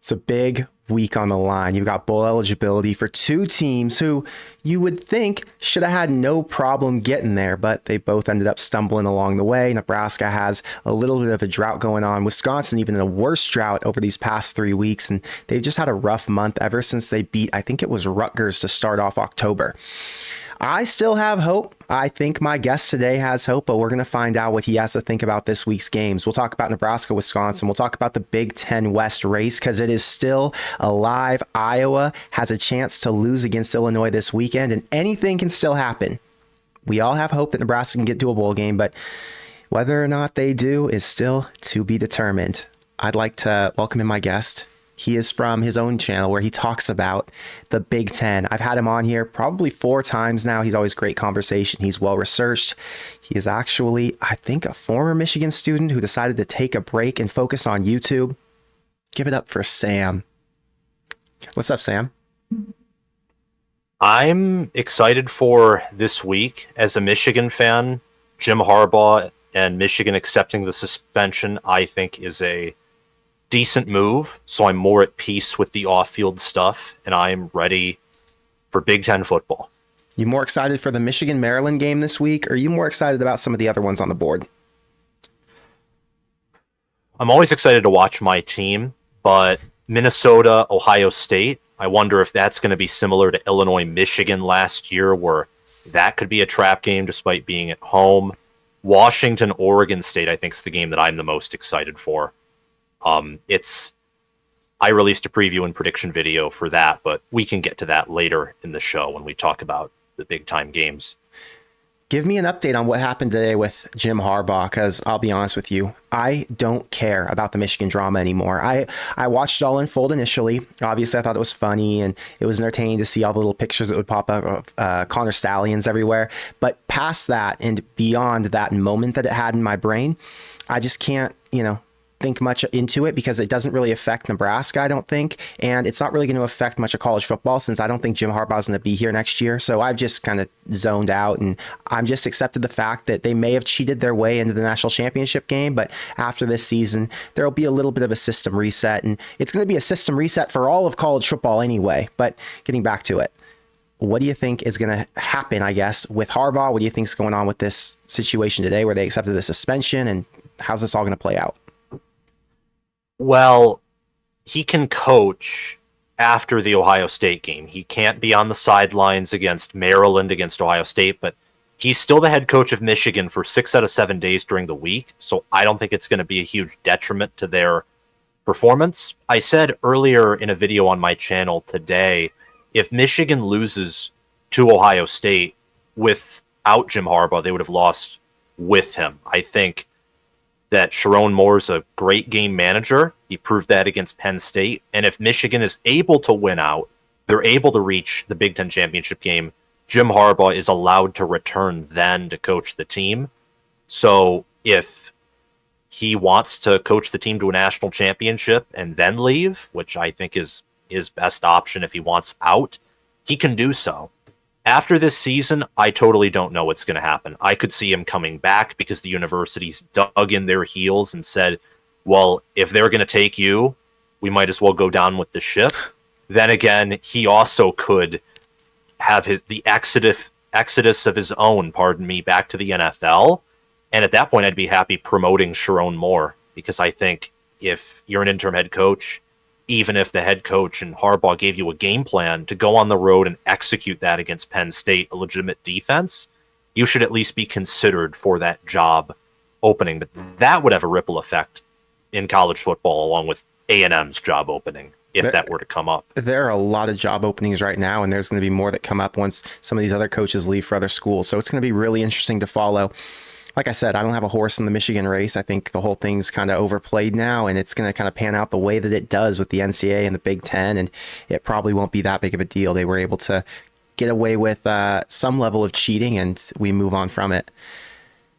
It's a big week on the line. You've got bowl eligibility for two teams who you would think should have had no problem getting there, but they both ended up stumbling along the way. Nebraska has a little bit of a drought going on. Wisconsin even in a worse drought over these past 3 weeks, and they've just had a rough month ever since they beat, I think it was Rutgers to start off October. I still have hope. I think my guest today has hope, but we're going to find out what he has to think about this week's games. We'll talk about Nebraska, Wisconsin. We'll talk about the Big Ten West race because it is still alive. Iowa has a chance to lose against Illinois this weekend, and anything can still happen. We all have hope that Nebraska can get to a bowl game, but whether or not they do is still to be determined. I'd like to welcome in my guest. He is from his own channel where he talks about the Big Ten. I've had him on here probably 4 times now. He's always great conversation. He's well researched. He is actually, I think, a former Michigan student who decided to take a break and focus on YouTube. Give it up for Sam. What's up, Sam? I'm excited for this week. As a Michigan fan, Jim Harbaugh and Michigan accepting the suspension, I think, is a decent move, so I'm more at peace with the off-field stuff, and I'm ready for Big Ten football. You more excited for the Michigan-Maryland game this week, or are you more excited about some of the other ones on the board? I'm always excited to watch my team, but Minnesota, Ohio State, I wonder if that's going to be similar to Illinois-Michigan last year, where that could be a trap game despite being at home. Washington, Oregon State, I think, is the game that I'm the most excited for. I released a preview and prediction video for that, but we can get to that later in the show when we talk about the big time games. Give me an update on what happened today with Jim Harbaugh, because I'll be honest with you, I don't care about the Michigan drama anymore. I watched it all unfold initially. Obviously, I thought it was funny, and it was entertaining to see all the little pictures that would pop up of Connor Stallions everywhere. But past that and beyond that moment that it had in my brain, I just can't, think much into it because it doesn't really affect Nebraska, I don't think. And it's not really going to affect much of college football since I don't think Jim Harbaugh is going to be here next year. So I've just kind of zoned out, and I'm just accepted the fact that they may have cheated their way into the national championship game. But after this season, there'll be a little bit of a system reset, and it's going to be a system reset for all of college football anyway. But getting back to it, what do you think is going to happen, I guess, with Harbaugh? What do you think is going on with this situation today where they accepted the suspension, and how's this all going to play out? Well, he can coach after the Ohio State game. He can't be on the sidelines against Maryland, against Ohio State, but he's still the head coach of Michigan for 6 out of 7 days during the week, so I don't think it's going to be a huge detriment to their performance. I said earlier in a video on my channel today, if Michigan loses to Ohio State without Jim Harbaugh, they would have lost with him. I think that Sharon Moore's a great game manager. He proved that against Penn State. And if Michigan is able to win out, they're able to reach the Big Ten championship game, Jim Harbaugh is allowed to return then to coach the team. So if he wants to coach the team to a national championship and then leave, which I think is his best option if he wants out, he can do so. After this season, I totally don't know what's going to happen. I could see him coming back because the universities dug in their heels and said, well, if they're going to take you, we might as well go down with the ship. Then again, he also could have the exodus of his own, back to the NFL. And at that point, I'd be happy promoting Sharon Moore, because I think if you're an interim head coach, even if the head coach and Harbaugh gave you a game plan to go on the road and execute that against Penn State, a legitimate defense, you should at least be considered for that job opening. But that would have a ripple effect in college football along with A&M's job opening if that were to come up. There are a lot of job openings right now, and there's going to be more that come up once some of these other coaches leave for other schools. So it's going to be really interesting to follow. Like I said, I don't have a horse in the Michigan race. I think the whole thing's kind of overplayed now, and it's going to kind of pan out the way that it does with the NCAA and the Big Ten, and it probably won't be that big of a deal. They were able to get away with some level of cheating, and we move on from it.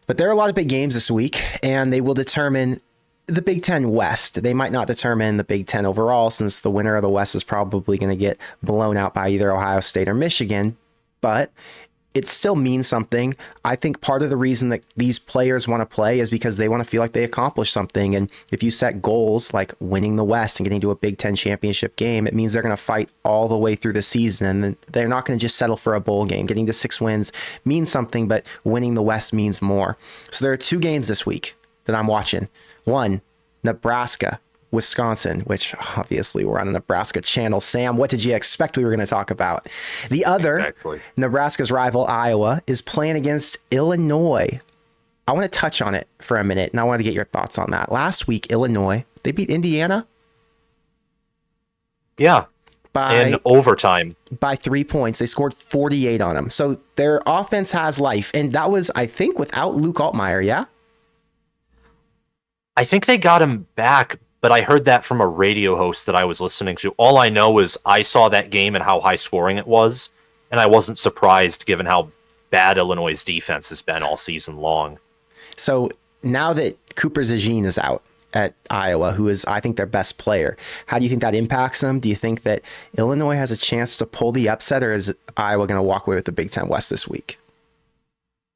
But there are a lot of big games this week, and they will determine the Big Ten West. They might not determine the Big Ten overall, since the winner of the West is probably going to get blown out by either Ohio State or Michigan, but it still means something. I think part of the reason that these players want to play is because they want to feel like they accomplished something. And if you set goals like winning the West and getting to a Big Ten championship game, it means they're going to fight all the way through the season. And they're not going to just settle for a bowl game. Getting to 6 wins means something, but winning the West means more. So there are 2 games this week that I'm watching. One, Nebraska, Wisconsin, which obviously we're on the Nebraska channel. Sam, what did you expect we were going to talk about? The other, exactly. Nebraska's rival Iowa is playing against Illinois. I want to touch on it for a minute, and I want to get your thoughts on that. Last week, Illinois, they beat Indiana? Yeah, in overtime. By 3 points. They scored 48 on them. So their offense has life, and that was, I think, without Luke Altmaier, yeah? I think they got him back, but I heard that from a radio host that I was listening to. All I know is I saw that game and how high scoring it was, and I wasn't surprised given how bad Illinois' defense has been all season long. So now that Cooper Zagine is out at Iowa, who is, I think, their best player, how do you think that impacts them? Do you think that Illinois has a chance to pull the upset, or is Iowa going to walk away with the Big Ten West this week?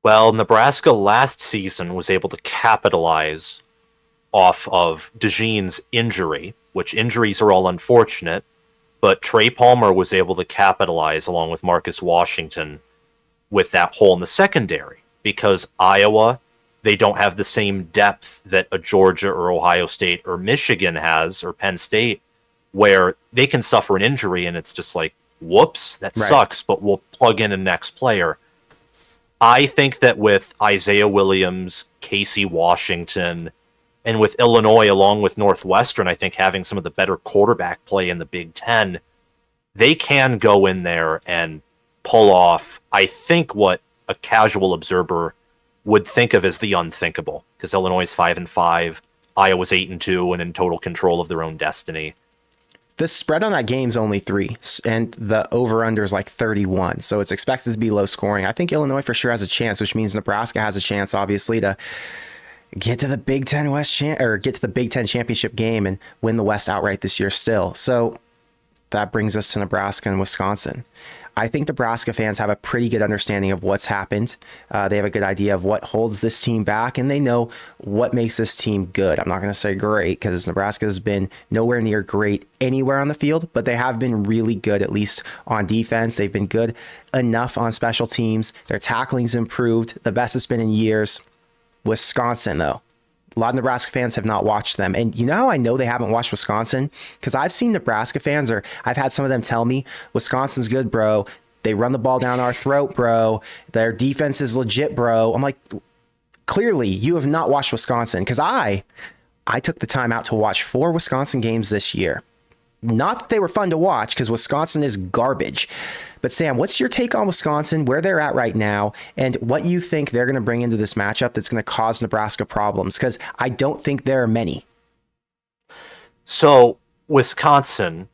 Well, Nebraska last season was able to capitalize off of DeJean's injury, which injuries are all unfortunate, but Trey Palmer was able to capitalize along with Marcus Washington with that hole in the secondary, because Iowa, they don't have the same depth that a Georgia or Ohio State or Michigan has, or Penn State, where they can suffer an injury and it's just like, whoops, that sucks, but we'll plug in a next player. I think that with Isaiah Williams, Casey Washington, and with Illinois, along with Northwestern, I think having some of the better quarterback play in the Big Ten, they can go in there and pull off, I think, what a casual observer would think of as the unthinkable. Because Illinois is 5-5, Iowa's 8-2, and in total control of their own destiny. The spread on that game's only 3, and the over-under is like 31, so it's expected to be low scoring. I think Illinois for sure has a chance, which means Nebraska has a chance, obviously, to get to the Big Ten get to the Big Ten championship game and win the West outright this year still. So that brings us to Nebraska and Wisconsin. I think Nebraska fans have a pretty good understanding of what's happened. They have a good idea of what holds this team back, and they know what makes this team good. I'm not going to say great, because Nebraska has been nowhere near great anywhere on the field, but they have been really good, at least on defense. They've been good enough on special teams. Their tackling's improved, the best it's been in years. Wisconsin, though, a lot of Nebraska fans have not watched them. And you know how I know they haven't watched Wisconsin? Because I've seen Nebraska fans, or I've had some of them tell me, Wisconsin's good, bro. They run the ball down our throat, bro. Their defense is legit, bro. I'm like, clearly you have not watched Wisconsin, because I took the time out to watch 4 Wisconsin games this year. Not that they were fun to watch, because Wisconsin is garbage. But Sam, what's your take on Wisconsin, where they're at right now, and what you think they're going to bring into this matchup that's going to cause Nebraska problems? Because I don't think there are many. So, Wisconsin,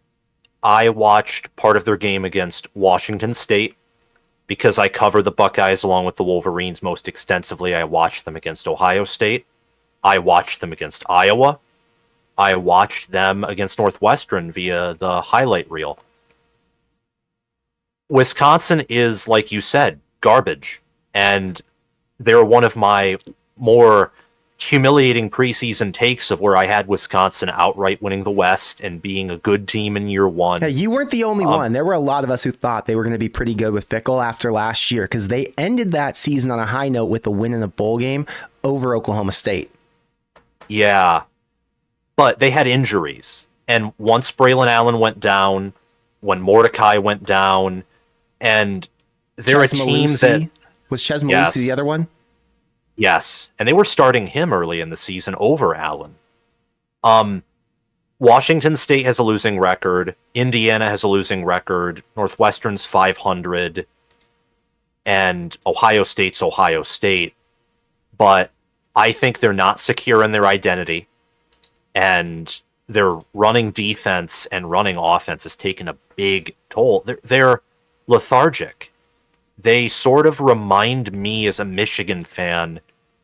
I watched part of their game against Washington State because I cover the Buckeyes along with the Wolverines most extensively. I watched them against Ohio State. I watched them against Iowa. I watched them against Northwestern via the highlight reel. Wisconsin is, like you said, garbage. And they're one of my more humiliating preseason takes of where I had Wisconsin outright winning the West and being a good team in year one. Yeah, you weren't the only one. There were a lot of us who thought they were going to be pretty good with Fickell after last year, because they ended that season on a high note with a win in a bowl game over Oklahoma State. Yeah, but they had injuries. And once Braylon Allen went down, when Mordecai went down, and they're a team that... Was Ches Malusi the other one? Yes, and they were starting him early in the season over Allen. Washington State has a losing record. Indiana has a losing record. Northwestern's 500. And Ohio State's Ohio State. But I think they're not secure in their identity. And their running defense and running offense has taken a big toll. They're lethargic. They sort of remind me as a Michigan fan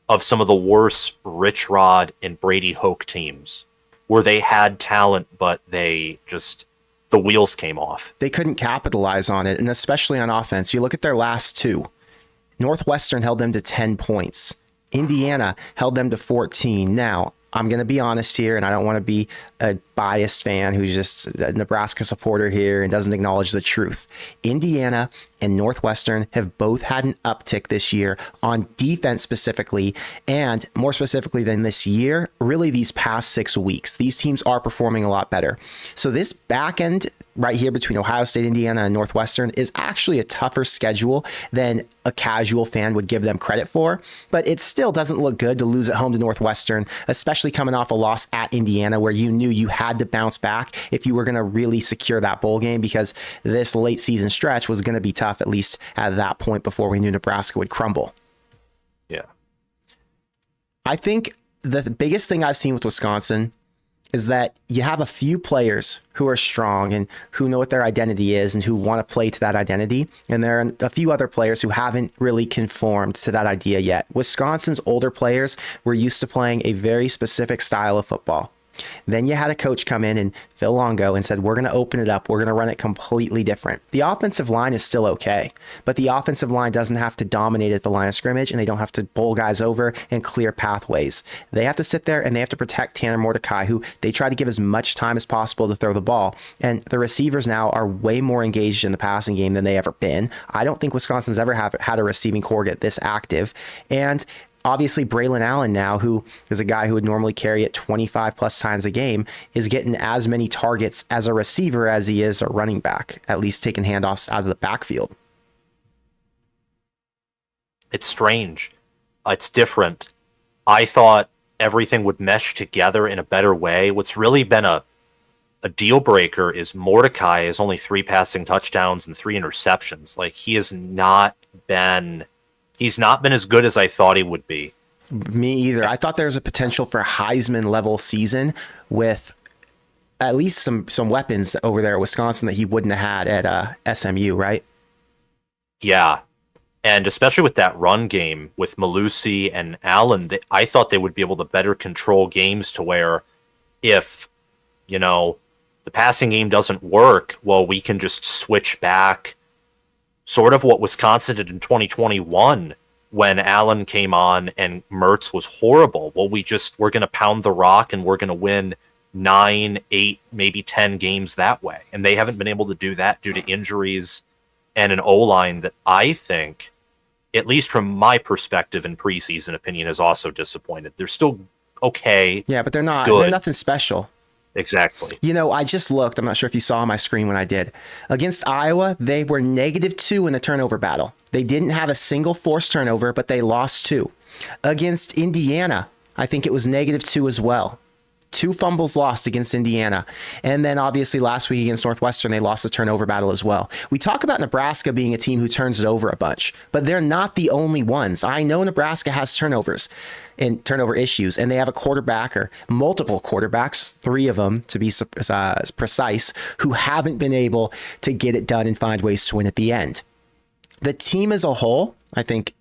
of some of the worst Rich Rod and Brady Hoke teams, where they had talent, but the wheels came off. They couldn't capitalize on it, and especially on offense. You look at their last 2. Northwestern held them to 10 points. Indiana held them to 14. Now, I'm going to be honest here, and I don't want to be a biased fan who's just a Nebraska supporter here and doesn't acknowledge the truth. Indiana and Northwestern have both had an uptick this year on defense specifically, and more specifically than this year, really these past 6 weeks. These teams are performing a lot better. So this back end right here between Ohio State, Indiana, and Northwestern is actually a tougher schedule than a casual fan would give them credit for, but it still doesn't look good to lose at home to Northwestern, especially coming off a loss at Indiana where you knew you had to bounce back if you were going to really secure that bowl game, because this late season stretch was going to be tough, at least at that point before we knew Nebraska would crumble. Yeah. I think the biggest thing I've seen with Wisconsin is that you have a few players who are strong and who know what their identity is and who want to play to that identity. And there are a few other players who haven't really conformed to that idea yet. Wisconsin's older players were used to playing a very specific style of football. Then you had a coach come in and Phil Longo and said, we're going to open it up. We're going to run it completely different. The offensive line is still okay, but the offensive line doesn't have to dominate at the line of scrimmage, and they don't have to bowl guys over and clear pathways. They have to sit there and they have to protect Tanner Mordecai, who they try to give as much time as possible to throw the ball. And the receivers now are way more engaged in the passing game than they ever been. I don't think Wisconsin's ever had a receiving core get this active. And obviously, Braylon Allen now, who is a guy who would normally carry it 25 plus times a game, is getting as many targets as a receiver as he is a running back, at least taking handoffs out of the backfield. It's strange. It's different. I thought everything would mesh together in a better way. What's really been a deal breaker is Mordecai has only 3 passing touchdowns and 3 interceptions. Like, he's not been as good as I thought he would be. Me either. I thought there was a potential for Heisman level season with at least some weapons over there at Wisconsin that he wouldn't have had at SMU, right? Yeah. And especially with that run game with Malusi and Allen, I thought they would be able to better control games to where if, the passing game doesn't work, well, we can just switch back. Sort of what Wisconsin did in 2021 when Allen came on and Mertz was horrible. Well, we're going to pound the rock and we're going to win 9, 8, maybe 10 games that way. And they haven't been able to do that due to injuries and an O-line that I think, at least from my perspective and preseason opinion, is also disappointed. They're still okay. Yeah, but they're not. Good. They're nothing special. Exactly. I just looked. I'm not sure if you saw on my screen when I did. Against Iowa, they were -2 in the turnover battle. They didn't have a single forced turnover, but they lost 2. Against Indiana, I think it was -2 as well. 2 fumbles lost against Indiana. And then obviously last week against Northwestern, they lost the turnover battle as well. We talk about Nebraska being a team who turns it over a bunch, but they're not the only ones. I know Nebraska has turnovers and turnover issues, and they have a quarterback or multiple quarterbacks, 3 of them to be precise, who haven't been able to get it done and find ways to win at the end. The team as a whole, I think,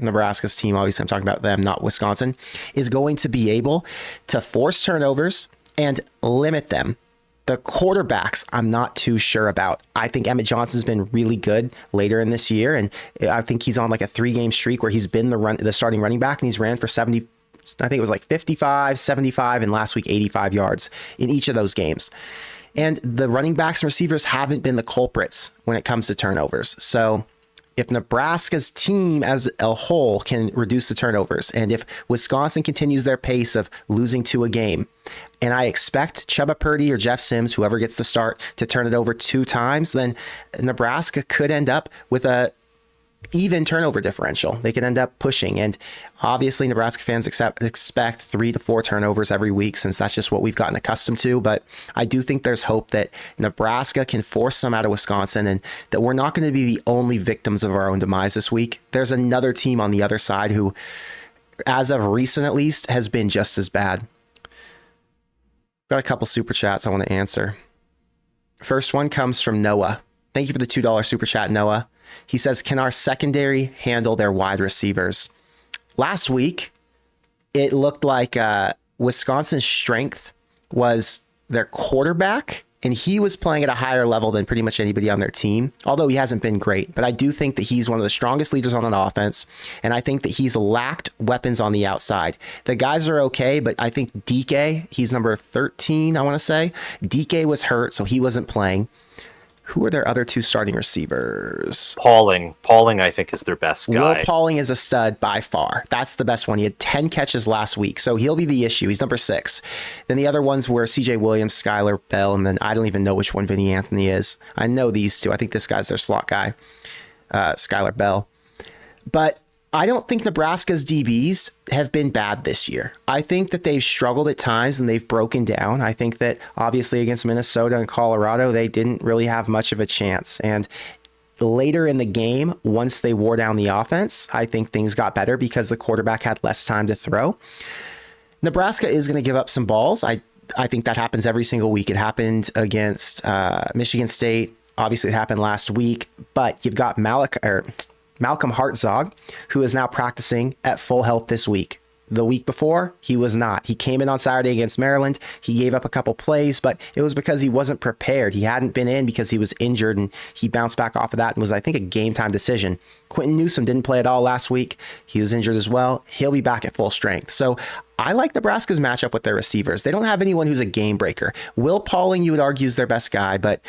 Nebraska's team, obviously I'm talking about them, not Wisconsin, is going to be able to force turnovers and limit them. The quarterbacks, I'm not too sure about. I think Emmett Johnson's been really good later in this year, and I think he's on like a 3-game streak where he's been the starting running back, and he's ran for 70, I think it was like 55, 75, and last week 85 yards in each of those games. And the running backs and receivers haven't been the culprits when it comes to turnovers. So if Nebraska's team as a whole can reduce the turnovers, and if Wisconsin continues their pace of losing 2 a game, and I expect Chubba Purdy or Jeff Sims, whoever gets the start, to turn it over 2 times, then Nebraska could end up with a even turnover differential. They could end up pushing. And obviously Nebraska fans expect 3 to 4 turnovers every week, since that's just what we've gotten accustomed to. But I do think there's hope that Nebraska can force some out of Wisconsin, and that we're not going to be the only victims of our own demise this week. There's another team on the other side who, as of recent at least, has been just as bad. Got a couple super chats I want to answer. First one comes from Noah. Thank you for the $2 super chat, Noah. He says, can our secondary handle their wide receivers? Last week, it looked like Wisconsin's strength was their quarterback And he was playing at a higher level than pretty much anybody on their team, although he hasn't been great. But I do think that he's one of the strongest leaders on an offense, and I think that he's lacked weapons on the outside. The guys are okay, but I think DK, he's number 13, I want to say. DK was hurt, so he wasn't playing. Who are their other two starting receivers? Pauling, I think, is their best guy. Will Pauling is a stud by far. That's the best one. He had 10 catches last week, so he'll be the issue. He's number 6. Then the other ones were CJ Williams, Skylar Bell, and then I don't even know which one Vinny Anthony is. I know these two. I think this guy's their slot guy, Skylar Bell. But I don't think Nebraska's DBs have been bad this year. I think that they've struggled at times and they've broken down. I think that obviously against Minnesota and Colorado, they didn't really have much of a chance. And later in the game, once they wore down the offense, I think things got better because the quarterback had less time to throw. Nebraska is going to give up some balls. I think that happens every single week. It happened against Michigan State. Obviously, it happened last week. But you've got Malcolm Hartzog, who is now practicing at full health this week. The week before, he was not. He came in on Saturday against Maryland. He gave up a couple plays, but it was because he wasn't prepared. He hadn't been in because he was injured, and he bounced back off of that and was, I think, a game-time decision. Quentin Newsom didn't play at all last week. He was injured as well. He'll be back at full strength. So I like Nebraska's matchup with their receivers. They don't have anyone who's a game breaker. Will Pauling, you would argue, is their best guy, but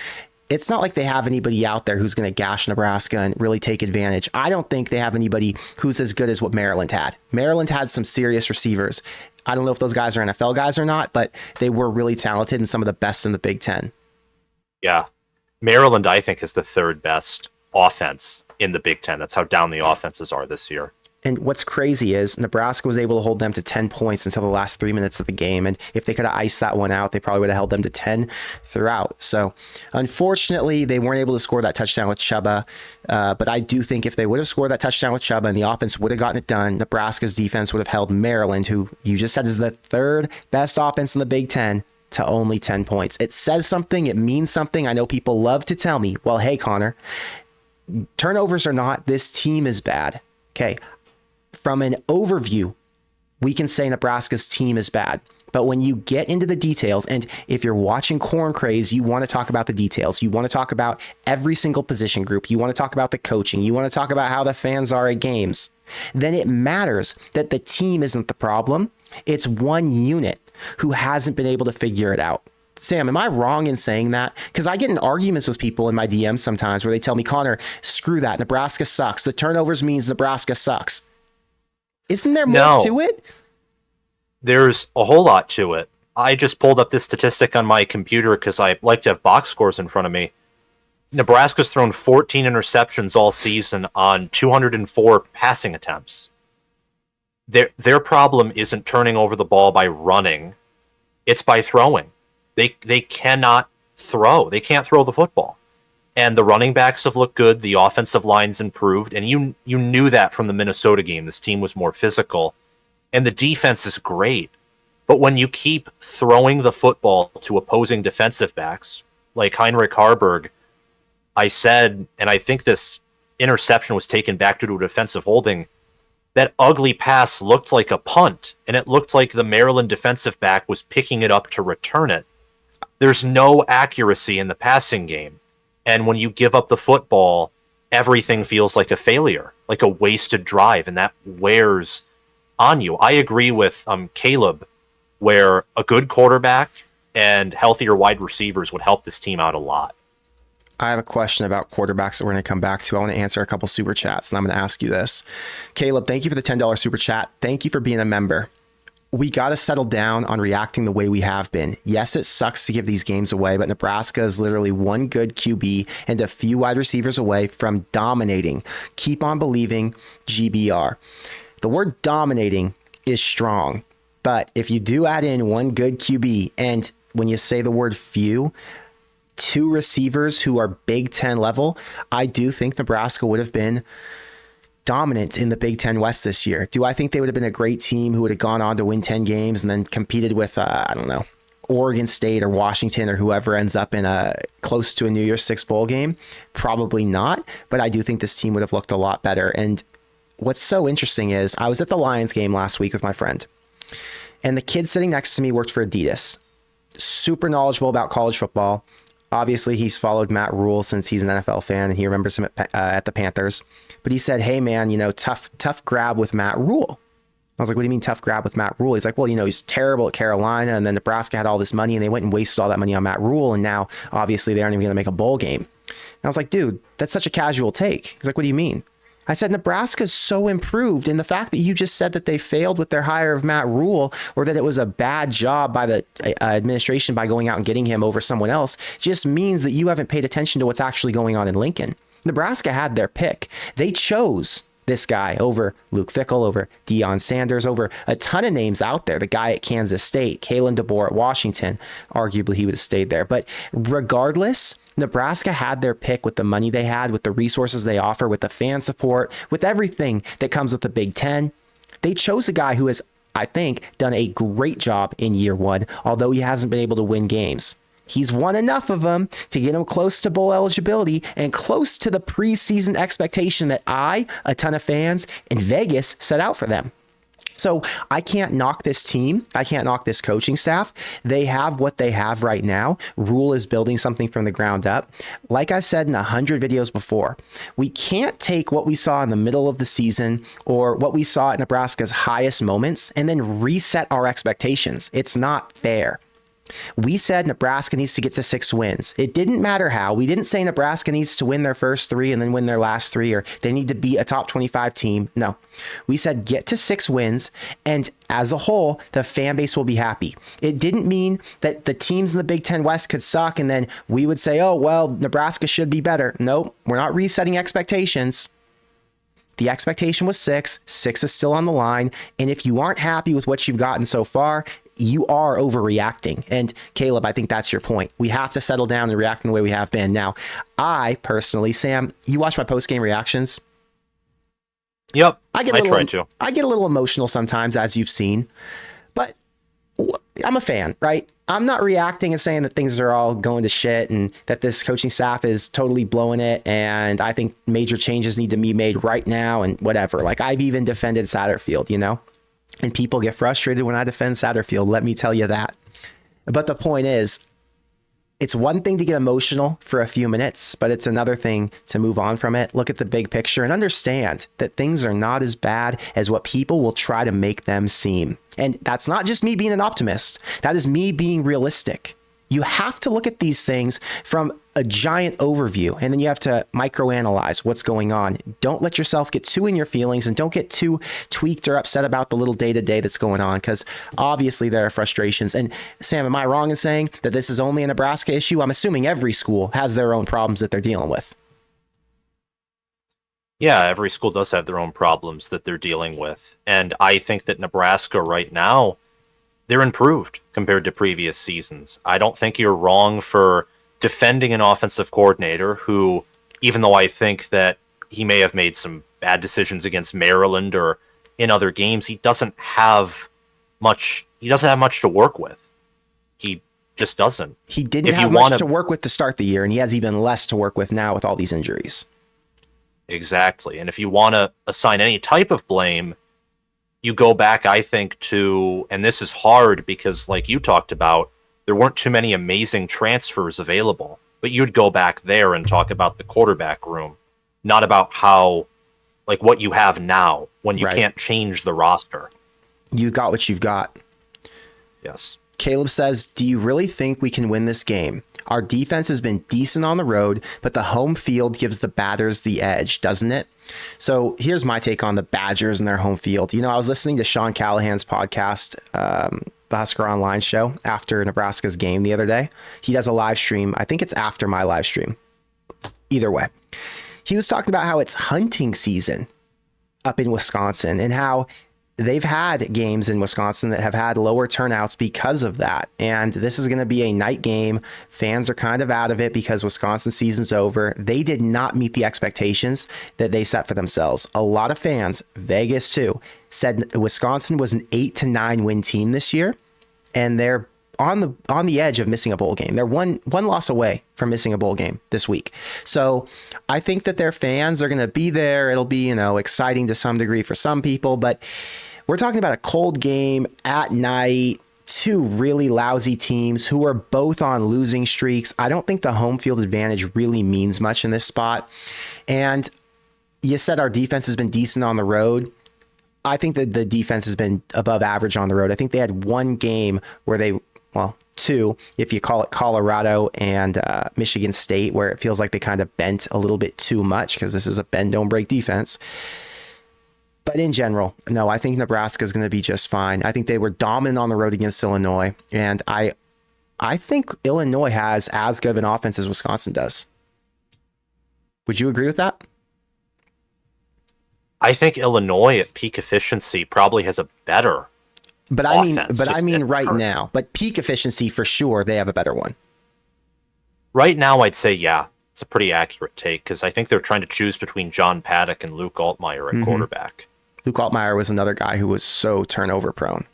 it's not like they have anybody out there who's going to gash Nebraska and really take advantage. I don't think they have anybody who's as good as what Maryland had. Maryland had some serious receivers. I don't know if those guys are NFL guys or not, but they were really talented and some of the best in the Big Ten. Yeah. Maryland, I think, is the third best offense in the Big Ten. That's how down the offenses are this year. And what's crazy is Nebraska was able to hold them to 10 points until the last 3 minutes of the game. And if they could have iced that one out, they probably would have held them to 10 throughout. So unfortunately, they weren't able to score that touchdown with Chuba. But I do think if they would have scored that touchdown with Chuba and the offense would have gotten it done, Nebraska's defense would have held Maryland, who you just said is the third best offense in the Big Ten, to only 10 points. It says something. It means something. I know people love to tell me, well, hey, Connor, turnovers or not, this team is bad. Okay. From an overview, we can say Nebraska's team is bad. But when you get into the details, and if you're watching Corn Craze, you want to talk about the details. You want to talk about every single position group. You want to talk about the coaching. You want to talk about how the fans are at games. Then it matters that the team isn't the problem. It's one unit who hasn't been able to figure it out. Sam, am I wrong in saying that? Because I get in arguments with people in my DMs sometimes where they tell me, Connor, screw that. Nebraska sucks. The turnovers means Nebraska sucks. Isn't there more to it? There's a whole lot to it. I just pulled up this statistic on my computer because I like to have box scores in front of me. Nebraska's thrown 14 interceptions all season on 204 passing attempts. Their problem isn't turning over the ball by running. It's by throwing. They cannot throw. They can't throw the football. And the running backs have looked good. The offensive line's improved. And you knew that from the Minnesota game. This team was more physical. And the defense is great. But when you keep throwing the football to opposing defensive backs, like Heinrich Harburg, I said, and I think this interception was taken back due to a defensive holding, that ugly pass looked like a punt. And it looked like the Maryland defensive back was picking it up to return it. There's no accuracy in the passing game. And when you give up the football, everything feels like a failure, like a wasted drive, and that wears on you. I agree with Caleb, where a good quarterback and healthier wide receivers would help this team out a lot. I have a question about quarterbacks that we're going to come back to. I want to answer a couple super chats, and I'm going to ask you this. Caleb, thank you for the $10 super chat. Thank you for being a member. We got to settle down on reacting the way we have been. Yes, it sucks to give these games away, but Nebraska is literally one good QB and a few wide receivers away from dominating. Keep on believing, GBR. The word dominating is strong, but if you do add in one good QB, and when you say the word few, 2 receivers who are Big Ten level, I do think Nebraska would have been dominant in the Big Ten West this year. Do I think they would have been a great team who would have gone on to win 10 games and then competed with, Oregon State or Washington or whoever ends up in close to a New Year's Six bowl game? Probably not, but I do think this team would have looked a lot better. And what's so interesting is I was at the Lions game last week with my friend, and the kid sitting next to me worked for Adidas. Super knowledgeable about college football. obviously he's followed Matt Rule since he's an NFL fan and he remembers him at the Panthers. But he said, hey, man, tough grab with Matt Rule. I was like, what do you mean tough grab with Matt Rule? He's like, well, he's terrible at Carolina, and then Nebraska had all this money and they went and wasted all that money on Matt Rule. And now obviously they aren't even going to make a bowl game. And I was like, dude, that's such a casual take. He's like, what do you mean? I said, Nebraska's so improved. And the fact that you just said that they failed with their hire of Matt Rule, or that it was a bad job by the administration by going out and getting him over someone else, just means that you haven't paid attention to what's actually going on in Lincoln. Nebraska had their pick. They chose this guy over Luke Fickell, over Deion Sanders, over a ton of names out there. The guy at Kansas State, Kalen DeBoer at Washington, arguably he would have stayed there. But regardless, Nebraska had their pick with the money they had, with the resources they offer, with the fan support, with everything that comes with the Big Ten. They chose a guy who has, I think, done a great job in year one, although he hasn't been able to win games. He's won enough of them to get him close to bowl eligibility and close to the preseason expectation that a ton of fans in Vegas set out for them. So I can't knock this team. I can't knock this coaching staff. They have what they have right now. Rule is building something from the ground up. Like I said in 100 videos before, we can't take what we saw in the middle of the season or what we saw at Nebraska's highest moments and then reset our expectations. It's not fair. We said Nebraska needs to get to 6 wins. It didn't matter how. We didn't say Nebraska needs to win their first 3 and then win their last 3, or they need to be a top 25 team. No, we said get to 6 wins, and as a whole, the fan base will be happy. It didn't mean that the teams in the Big Ten West could suck and then we would say, oh, well, Nebraska should be better. Nope, we're not resetting expectations. The expectation was 6. 6 is still on the line. And if you aren't happy with what you've gotten so far, you are overreacting. And Caleb, I think that's your point. We have to settle down and react in the way we have been. Now, I personally, Sam, you watch my post-game reactions? Yep, I try to. I get a little emotional sometimes, as you've seen. But I'm a fan, right? I'm not reacting and saying that things are all going to shit and that this coaching staff is totally blowing it and I think major changes need to be made right now and whatever. Like, I've even defended Satterfield, and people get frustrated when I defend Satterfield. Let me tell you that. But the point is, it's one thing to get emotional for a few minutes, but it's another thing to move on from it, look at the big picture, and understand that things are not as bad as what people will try to make them seem. And that's not just me being an optimist. That is me being realistic. You have to look at these things from a giant overview, and then you have to microanalyze what's going on. Don't let yourself get too in your feelings and don't get too tweaked or upset about the little day-to-day that's going on, because obviously there are frustrations. And Sam, am I wrong in saying that this is only a Nebraska issue? I'm assuming every school has their own problems that they're dealing with. Yeah, every school does have their own problems that they're dealing with. And I think that Nebraska right now, they're improved compared to previous seasons. I don't think you're wrong for defending an offensive coordinator who, even though I think that he may have made some bad decisions against Maryland or in other games, he doesn't have much to work with. He just doesn't. He didn't have much to work with to start the year, and he has even less to work with now with all these injuries. Exactly. And if you want to assign any type of blame, you go back, I think, to, and this is hard because, like you talked about, there weren't too many amazing transfers available, but you'd go back there and talk about the quarterback room, not about how, like, what you have now when you can't change the roster. You got what you've got. Yes. Caleb says, do you really think we can win this game? Our defense has been decent on the road, but the home field gives the batters the edge, doesn't it? So here's my take on the Badgers and their home field. I was listening to Sean Callahan's podcast, the Husker Online show, after Nebraska's game the other day. He does a live stream. I think it's after my live stream. Either way, he was talking about how it's hunting season up in Wisconsin and how they've had games in Wisconsin that have had lower turnouts because of that. And this is going to be a night game. Fans are kind of out of it because Wisconsin season's over. They did not meet the expectations that they set for themselves. A lot of fans, Vegas too, said Wisconsin was an 8 to 9 win team this year. And they're on the edge of missing a bowl game. They're one loss away from missing a bowl game this week. So I think that their fans are going to be there. It'll be, exciting to some degree for some people, but we're talking about a cold game at night, two really lousy teams who are both on losing streaks. I don't think the home field advantage really means much in this spot. And you said our defense has been decent on the road. I think that the defense has been above average on the road. I think they had one game where two, if you call it Colorado and Michigan State, where it feels like they kind of bent a little bit too much because this is a bend, don't break defense. But in general, no, I think Nebraska is going to be just fine. I think they were dominant on the road against Illinois. And I think Illinois has as good of an offense as Wisconsin does. Would you agree with that? I think Illinois at peak efficiency probably has a better offense, I mean right now. But peak efficiency for sure, they have a better one. Right now, I'd say, yeah, it's a pretty accurate take because I think they're trying to choose between John Paddock and Luke Altmaier at quarterback. Luke Altmaier was another guy who was so turnover prone.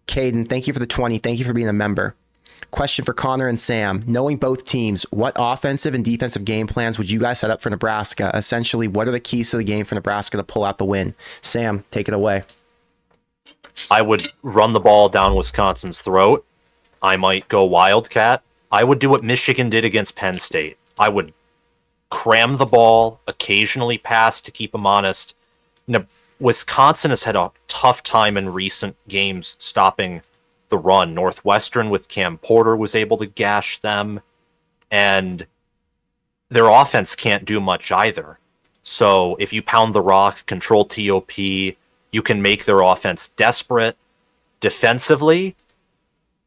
Caden, thank you for the 20. Thank you for being a member. Question for Connor and Sam. Knowing both teams, what offensive and defensive game plans would you guys set up for Nebraska? Essentially, what are the keys to the game for Nebraska to pull out the win? Sam, take it away. I would run the ball down Wisconsin's throat. I might go Wildcat. I would do what Michigan did against Penn State. I would cram the ball, occasionally pass to keep them honest. Wisconsin has had a tough time in recent games stopping the run. Northwestern with Cam Porter was able to gash them, and their offense can't do much either. So if you pound the rock, control TOP, you can make their offense desperate. Defensively,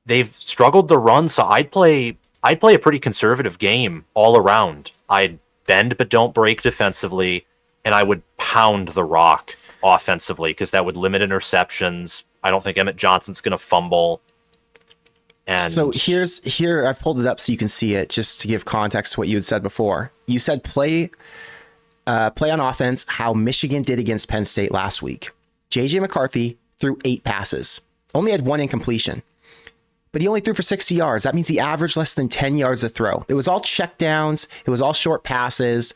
they've struggled to run, so I'd play a pretty conservative game all around. I'd bend but don't break defensively, and I would pound the rock offensively because that would limit interceptions. I don't think Emmett Johnson's going to fumble. And so here I've pulled it up so you can see it, just to give context to what you had said before. You said play on offense how Michigan did against Penn State last week. JJ McCarthy threw 8 passes, only had 1 incompletion, but he only threw for 60 yards. That means he averaged less than 10 yards a throw. It was all checkdowns. It was all short passes.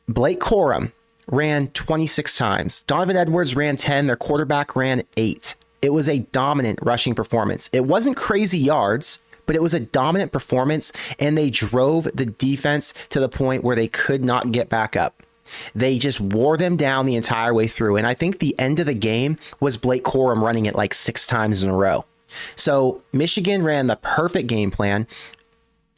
Blake Corum ran 26 times. Donovan Edwards ran 10. Their quarterback ran 8. It was a dominant rushing performance. It wasn't crazy yards, but it was a dominant performance, and they drove the defense to the point where they could not get back up. They just wore them down the entire way through. And I think the end of the game was Blake Corum running it like 6 times in a row. So Michigan ran the perfect game plan.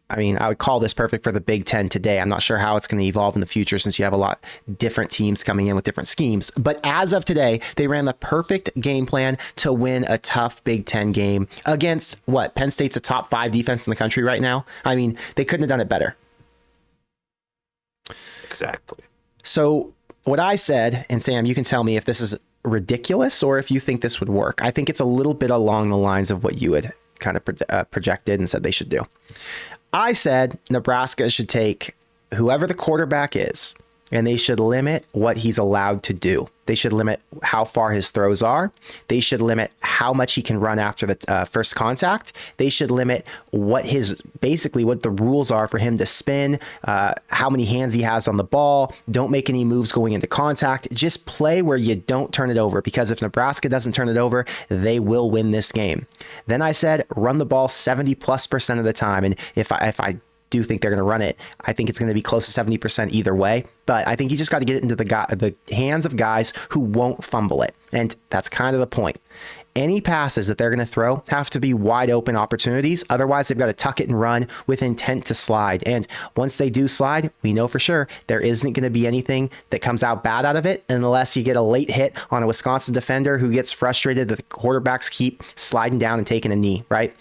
I mean, I would call this perfect for the Big Ten today. I'm not sure how it's going to evolve in the future since you have a lot different teams coming in with different schemes. But as of today, they ran the perfect game plan to win a tough Big Ten game against what? Penn State's a top 5 defense in the country right now. I mean, they couldn't have done it better. Exactly. So what I said, and Sam, you can tell me if this is ridiculous or if you think this would work. I think it's a little bit along the lines of what you had kind of projected and said they should do. I said Nebraska should take whoever the quarterback is, and they should limit what he's allowed to do. They should limit how far his throws are. They should limit how much he can run after the first contact. They should limit what the rules are for him to spin, how many hands he has on the ball. Don't make any moves going into contact. Just play where you don't turn it over, because if Nebraska doesn't turn it over, they will win this game. Then I said run the ball 70+% of the time, and if I do think they're going to run it, I think it's going to be close to 70% either way. But I think you just got to get it into the hands of guys who won't fumble it. And that's kind of the point. Any passes that they're going to throw have to be wide open opportunities. Otherwise, they've got to tuck it and run with intent to slide. And once they do slide, we know for sure there isn't going to be anything that comes out bad out of it unless you get a late hit on a Wisconsin defender who gets frustrated that the quarterbacks keep sliding down and taking a knee, right?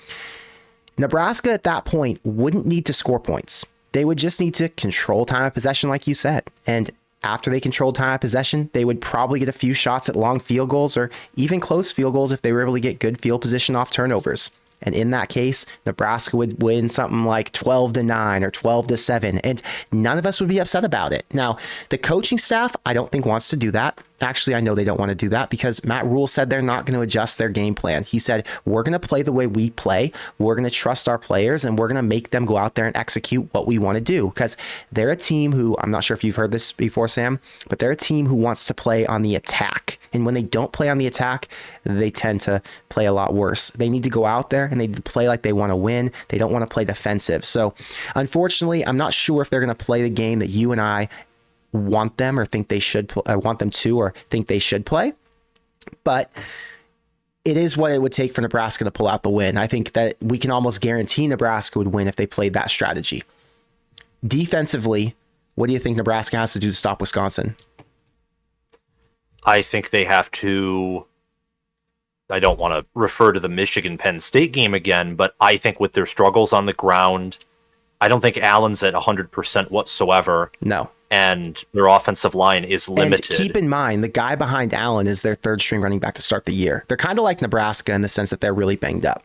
Nebraska at that point wouldn't need to score points. They would just need to control time of possession, like you said. And after they controlled time of possession, they would probably get a few shots at long field goals or even close field goals if they were able to get good field position off turnovers. And in that case, Nebraska would win something like 12-9 or 12-7, and none of us would be upset about it. Now, the coaching staff, I don't think wants to do that. Actually, I know they don't want to do that because Matt Rule said they're not going to adjust their game plan. He said, we're going to play the way we play. We're going to trust our players, and we're going to make them go out there and execute what we want to do, because they're a team who, I'm not sure if you've heard this before, Sam, but they're a team who wants to play on the attack. And when they don't play on the attack, they tend to play a lot worse. They need to go out there and they need to play like they want to win. They don't want to play defensive. So unfortunately, I'm not sure if they're going to play the game that you and I want them or think they should want them to, or think they should play. But it is what it would take for Nebraska to pull out the win. I think that we can almost guarantee Nebraska would win if they played that strategy. Defensively, what do you think Nebraska has to do to stop Wisconsin? I think they have to. I don't want to refer to the Michigan-Penn State game again, but I think with their struggles on the ground, I don't think Allen's at 100% whatsoever. No. And their offensive line is limited. And keep in mind, the guy behind Allen is their third string running back to start the year. They're kind of like Nebraska in the sense that they're really banged up.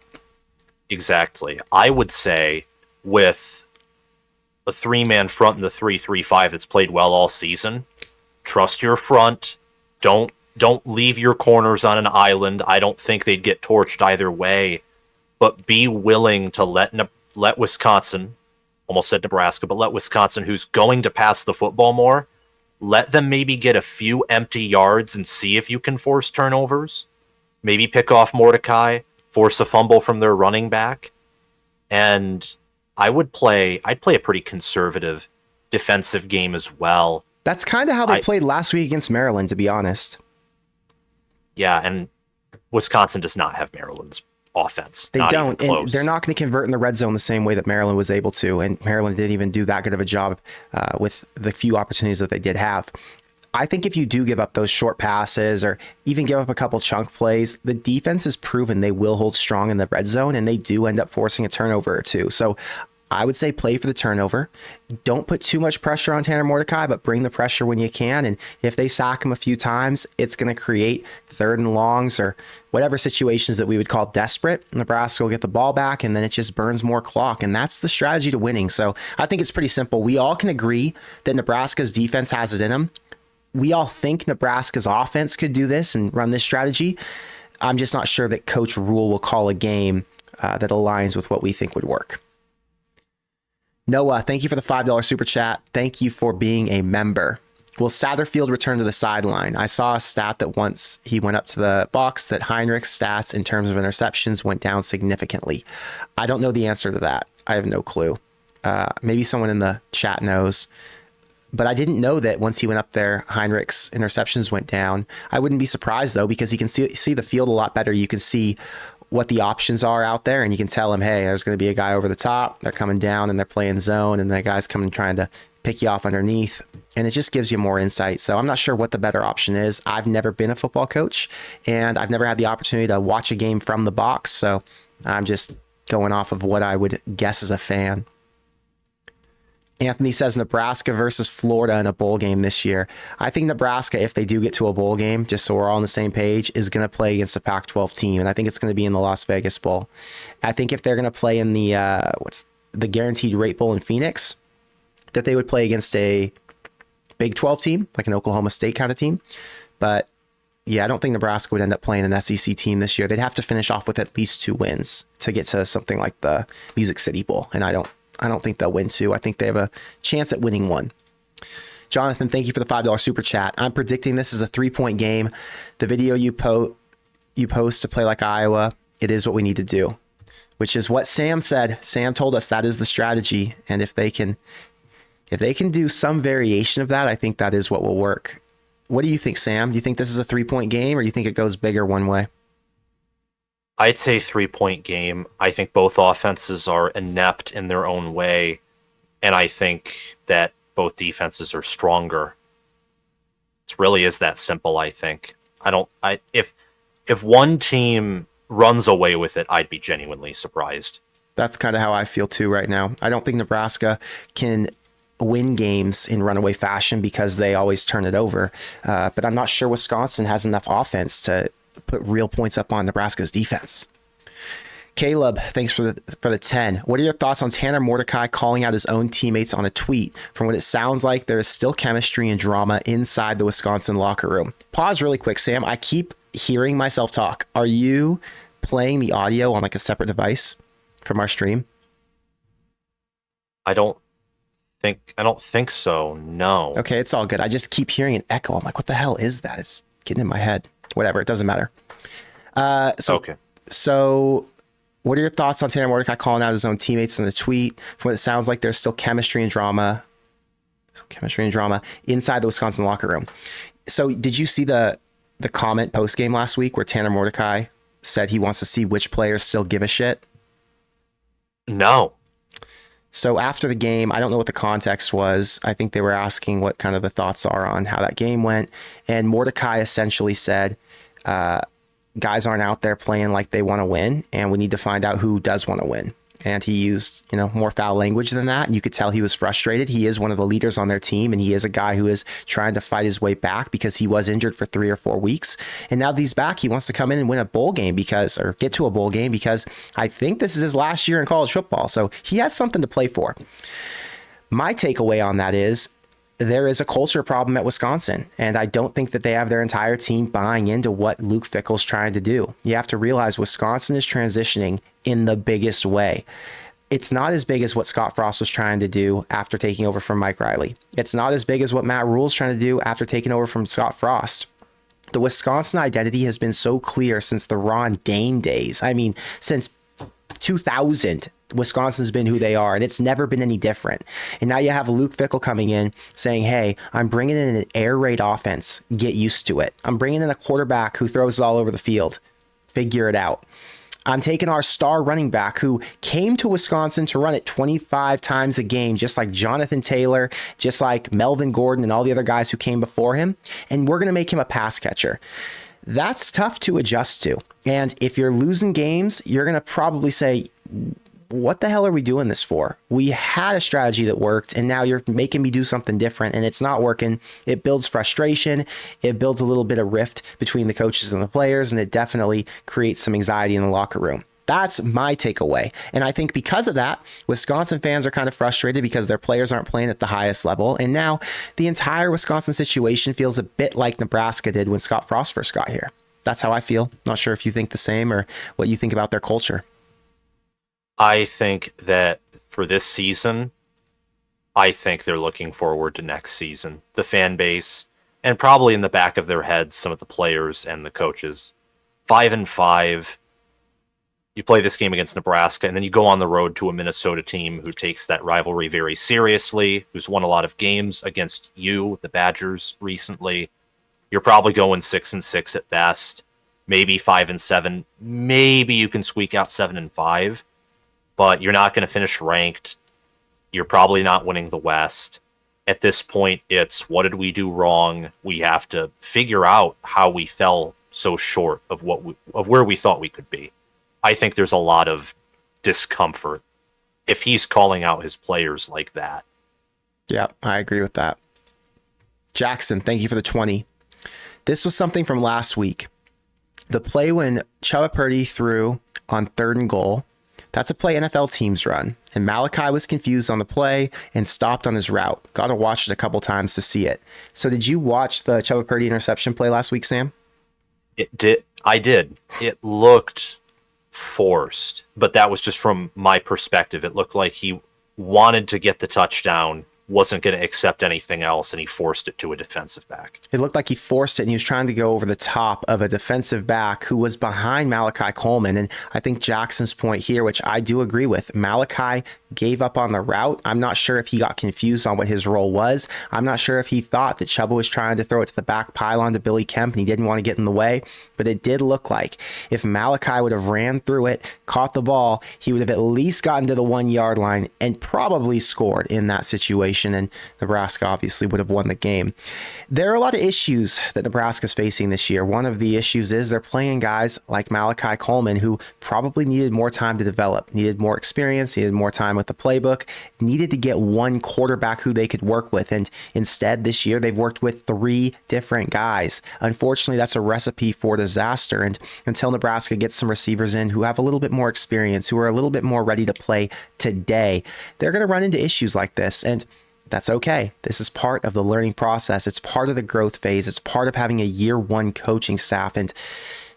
Exactly. I would say with a 3-man front in the 3-3-5 that's played well all season, trust your front. Don't leave your corners on an island. I don't think they'd get torched either way, but be willing to let Wisconsin, almost said Nebraska, but let Wisconsin, who's going to pass the football more, let them maybe get a few empty yards and see if you can force turnovers. Maybe pick off Mordecai, force a fumble from their running back. And I'd play a pretty conservative defensive game as well. That's kind of how they played last week against Maryland, to be honest. Yeah, and Wisconsin does not have Maryland's offense. They don't, and they're not going to convert in the red zone the same way that Maryland was able to, and Maryland didn't even do that good of a job with the few opportunities that they did have. I think if you do give up those short passes or even give up a couple chunk plays, the defense has proven they will hold strong in the red zone, and they do end up forcing a turnover or two. So I would say play for the turnover. Don't put too much pressure on Tanner Mordecai, but bring the pressure when you can. And if they sack him a few times, it's going to create 3rd and longs or whatever situations that we would call desperate. Nebraska will get the ball back, and then it just burns more clock. And that's the strategy to winning. So I think it's pretty simple. We all can agree that Nebraska's defense has it in them. We all think Nebraska's offense could do this and run this strategy. I'm just not sure that Coach Rule will call a game that aligns with what we think would work. Noah, thank you for the $5 super chat. Thank you for being a member. Will Satterfield return to the sideline? I saw a stat that once he went up to the box that Heinrich's stats in terms of interceptions went down significantly. I don't know the answer to that. I have no clue. Maybe someone in the chat knows. But I didn't know that once he went up there, Heinrich's interceptions went down. I wouldn't be surprised, though, because he can see the field a lot better. You can see what the options are out there, and you can tell him, hey, there's going to be a guy over the top. They're coming down, and they're playing zone, and that guy's coming trying to pick you off underneath. And it just gives you more insight. So I'm not sure what the better option is. I've never been a football coach, and I've never had the opportunity to watch a game from the box. So I'm just going off of what I would guess as a fan. Anthony says Nebraska versus Florida in a bowl game this year. I think Nebraska, if they do get to a bowl game, just so we're all on the same page, is going to play against a Pac-12 team, and I think it's going to be in the Las Vegas Bowl. I think if they're going to play in the the Guaranteed Rate Bowl in Phoenix, that they would play against a Big 12 team, like an Oklahoma State kind of team. But yeah, I don't think Nebraska would end up playing an SEC team this year. They'd have to finish off with at least 2 wins to get to something like the Music City Bowl, and I don't think they'll win 2. I think they have a chance at winning 1. Jonathan, thank you for the $5 super chat. I'm predicting this is a 3-point game. The video you post to play like Iowa, it is what we need to do, which is what Sam said. Sam told us that is the strategy, and if they can do some variation of that, I think that is what will work. What do you think, Sam? Do you think this is a 3-point game, or do you think it goes bigger one way? I'd say 3-point game. I think both offenses are inept in their own way, and I think that both defenses are stronger. It really is that simple, I think. If one team runs away with it, I'd be genuinely surprised. That's kind of how I feel too right now. I don't think Nebraska can win games in runaway fashion because they always turn it over. But I'm not sure Wisconsin has enough offense to put real points up on Nebraska's defense. Caleb, thanks for the 10. What are your thoughts on Tanner Mordecai calling out his own teammates on a tweet? From what it sounds like, there is still chemistry and drama inside the Wisconsin locker room. Pause really quick, Sam. I keep hearing myself talk. Are you playing the audio on like a separate device from our stream? I don't think so. No. Okay, it's all good. I just keep hearing an echo. I'm like, what the hell is that? It's getting in my head. Whatever, it doesn't matter. Okay. So what are your thoughts on Tanner Mordecai calling out his own teammates in the tweet? From what it sounds like, there's still chemistry and drama inside the Wisconsin locker room. So did you see the comment post game last week where Tanner Mordecai said he wants to see which players still give a shit? No. So after the game, I don't know what the context was. I think they were asking what kind of the thoughts are on how that game went. And Mordecai essentially said, guys aren't out there playing like they want to win, and we need to find out who does want to win. And he used, more foul language than that. You could tell he was frustrated. He is one of the leaders on their team, and he is a guy who is trying to fight his way back because he was injured for 3 or 4 weeks. And now that he's back, he wants to come in and win a bowl game or get to a bowl game because I think this is his last year in college football. So he has something to play for. My takeaway on that is there is a culture problem at Wisconsin, and I don't think that they have their entire team buying into what Luke Fickell's trying to do. You have to realize Wisconsin is transitioning in the biggest way. It's not as big as what Scott Frost was trying to do after taking over from Mike Riley. It's not as big as what Matt Rule's trying to do after taking over from Scott Frost. The Wisconsin identity has been so clear since the Ron Dane days. I mean, since 2000, Wisconsin's been who they are, and it's never been any different. And now you have Luke Fickell coming in saying, hey, I'm bringing in an air raid offense. Get used to it. I'm bringing in a quarterback who throws it all over the field. Figure it out. I'm taking our star running back who came to Wisconsin to run it 25 times a game, just like Jonathan Taylor, just like Melvin Gordon and all the other guys who came before him. And we're going to make him a pass catcher. That's tough to adjust to. And if you're losing games, you're going to probably say, what the hell are we doing this for? We had a strategy that worked, and now you're making me do something different, and it's not working. It builds frustration. It builds a little bit of rift between the coaches and the players, and it definitely creates some anxiety in the locker room. That's my takeaway. And I think because of that, Wisconsin fans are kind of frustrated because their players aren't playing at the highest level. And now the entire Wisconsin situation feels a bit like Nebraska did when Scott Frost first got here. That's how I feel. Not sure if you think the same or what you think about their culture. I think that for this season, I think they're looking forward to next season. The fan base, and probably in the back of their heads, some of the players and the coaches. 5-5. You play this game against Nebraska, and then you go on the road to a Minnesota team who takes that rivalry very seriously, who's won a lot of games against you, the Badgers, recently. You're probably going 6-6 at best, maybe 5-7. Maybe you can squeak out 7-5, but you're not going to finish ranked. You're probably not winning the West. At this point, it's what did we do wrong? We have to figure out how we fell so short of where we thought we could be. I think there's a lot of discomfort if he's calling out his players like that. Yeah, I agree with that. Jackson, thank you for the 20. This was something from last week. The play when Chubba Purdy threw on 3rd and goal, that's a play NFL teams run. And Malachi was confused on the play and stopped on his route. Got to watch it a couple times to see it. So did you watch the Chubba Purdy interception play last week, Sam? It did. I did. It looked forced, but that was just from my perspective. It looked like he wanted to get the touchdown, wasn't going to accept anything else, and he forced it to a defensive back. It looked like he forced it, and he was trying to go over the top of a defensive back who was behind Malachi Coleman. And I think Jackson's point here, which I do agree with, Malachi gave up on the route. I'm not sure if he got confused on what his role was. I'm not sure if he thought that Chubba was trying to throw it to the back pylon to Billy Kemp and he didn't want to get in the way. But it did look like if Malachi would have ran through it, caught the ball, he would have at least gotten to the 1 yard line and probably scored in that situation. And Nebraska obviously would have won the game. There are a lot of issues that Nebraska's facing this year. One of the issues is they're playing guys like Malachi Coleman who probably needed more time to develop, needed more experience, needed more time with the playbook, needed to get one quarterback who they could work with. And instead, this year, they've worked with 3 different guys. Unfortunately, that's a recipe for disaster. And until Nebraska gets some receivers in who have a little bit more experience, who are a little bit more ready to play today, they're going to run into issues like this. And that's okay. This is part of the learning process. It's part of the growth phase. It's part of having a year 1 coaching staff. And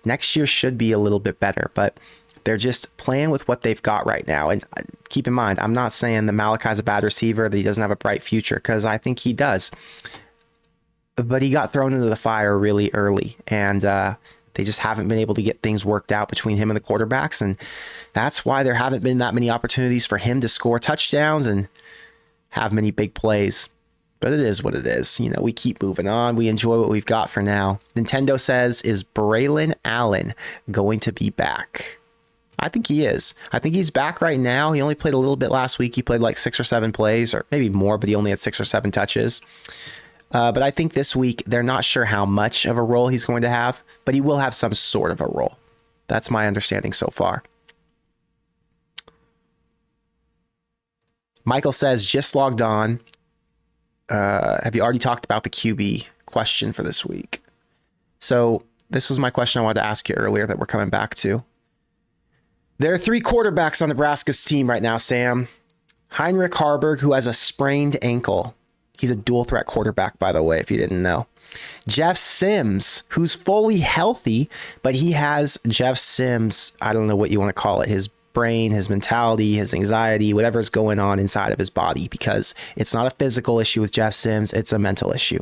next year should be a little bit better, but they're just playing with what they've got right now. And keep in mind, I'm not saying that Malachi's a bad receiver, that he doesn't have a bright future, because I think he does. but he got thrown into the fire really early, and they just haven't been able to get things worked out between him and the quarterbacks, and that's why there haven't been that many opportunities for him to score touchdowns and have many big plays. But it is what it is. You know, we keep moving on. We enjoy what we've got for now. Nintendo says, is Braylon Allen going to be back? I think he is. I think he's back right now. He only played a little bit last week. He played like 6 or 7 plays, or maybe more, but he only had 6 or 7 touches. But I think this week, they're not sure how much of a role he's going to have, but he will have some sort of a role. That's my understanding so far. Michael says, just logged on. Have you already talked about the QB question for this week? So this was my question I wanted to ask you earlier that we're coming back to. There are 3 quarterbacks on Nebraska's team right now, Sam. Heinrich Haarberg, who has a sprained ankle. He's a dual threat quarterback, by the way, if you didn't know. Jeff Sims, who's fully healthy, but he has Jeff Sims, I don't know what you want to call it, his brain, his mentality, his anxiety, whatever's going on inside of his body, because it's not a physical issue with Jeff Sims, it's a mental issue.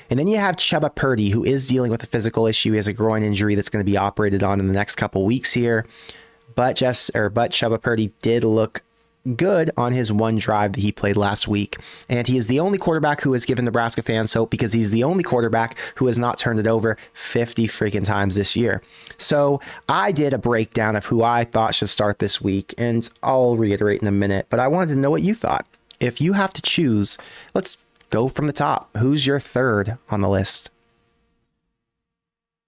And then you have Chuba Purdy, who is dealing with a physical issue. He has a groin injury that's going to be operated on in the next couple weeks here. But Chuba Purdy did look good on his one drive that he played last week. And he is the only quarterback who has given Nebraska fans hope, because he's the only quarterback who has not turned it over 50 freaking times this year. So I did a breakdown of who I thought should start this week, and I'll reiterate in a minute, but I wanted to know what you thought. If you have to choose, let's go from the top. Who's your third on the list?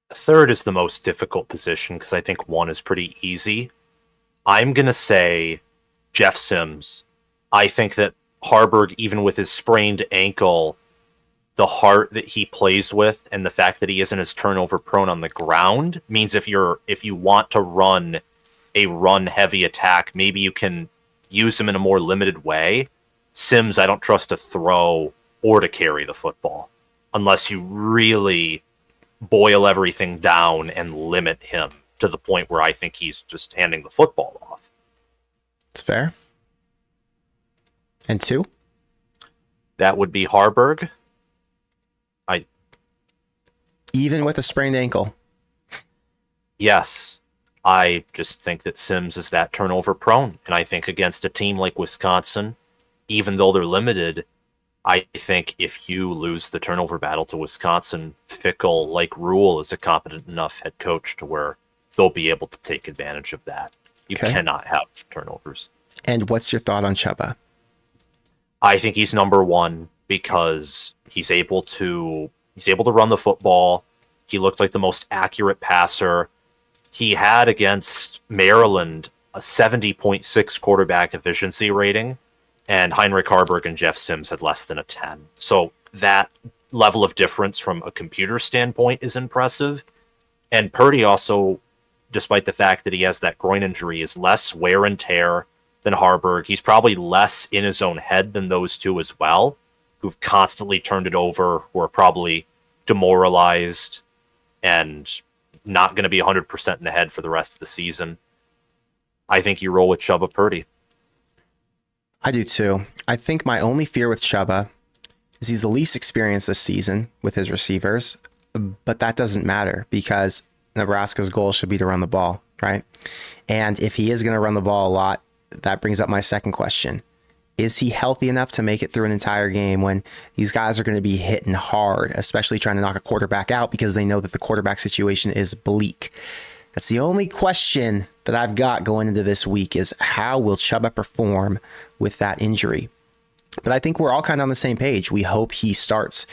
Third is the most difficult position because I think 1 is pretty easy. I'm going to say Jeff Sims. I think that Haarberg, even with his sprained ankle, the heart that he plays with and the fact that he isn't as turnover prone on the ground means if you want to run a run heavy attack, maybe you can use him in a more limited way. Sims, I don't trust to throw or to carry the football unless you really boil everything down and limit him to the point where I think he's just handing the football off. It's fair. And 2? That would be Haarberg. Even with a sprained ankle? Yes. I just think that Sims is that turnover prone. And I think against a team like Wisconsin, even though they're limited, I think if you lose the turnover battle to Wisconsin, Fickle, like Rule, is a competent enough head coach to where they'll be able to take advantage of that. You cannot have turnovers. And what's your thought on Chuba? I think he's number 1 because he's able to run the football. He looked like the most accurate passer. He had against Maryland a 70.6 quarterback efficiency rating, and Heinrich Haarberg and Jeff Sims had less than a 10. So that level of difference from a computer standpoint is impressive. And Purdy also, despite the fact that he has that groin injury, is less wear and tear than Haarberg. He's probably less in his own head than those two as well, who've constantly turned it over, who are probably demoralized and not going to be 100% in the head for the rest of the season. I think you roll with Chuba Purdy. I do too. I think my only fear with Chuba is he's the least experienced this season with his receivers, but that doesn't matter because Nebraska's goal should be to run the ball, right? And if he is going to run the ball a lot, that brings up my second question. Is he healthy enough to make it through an entire game when these guys are going to be hitting hard, especially trying to knock a quarterback out because they know that the quarterback situation is bleak? That's the only question that I've got going into this week is how will Chuba perform with that injury? But I think we're all kind of on the same page. We hope he starts.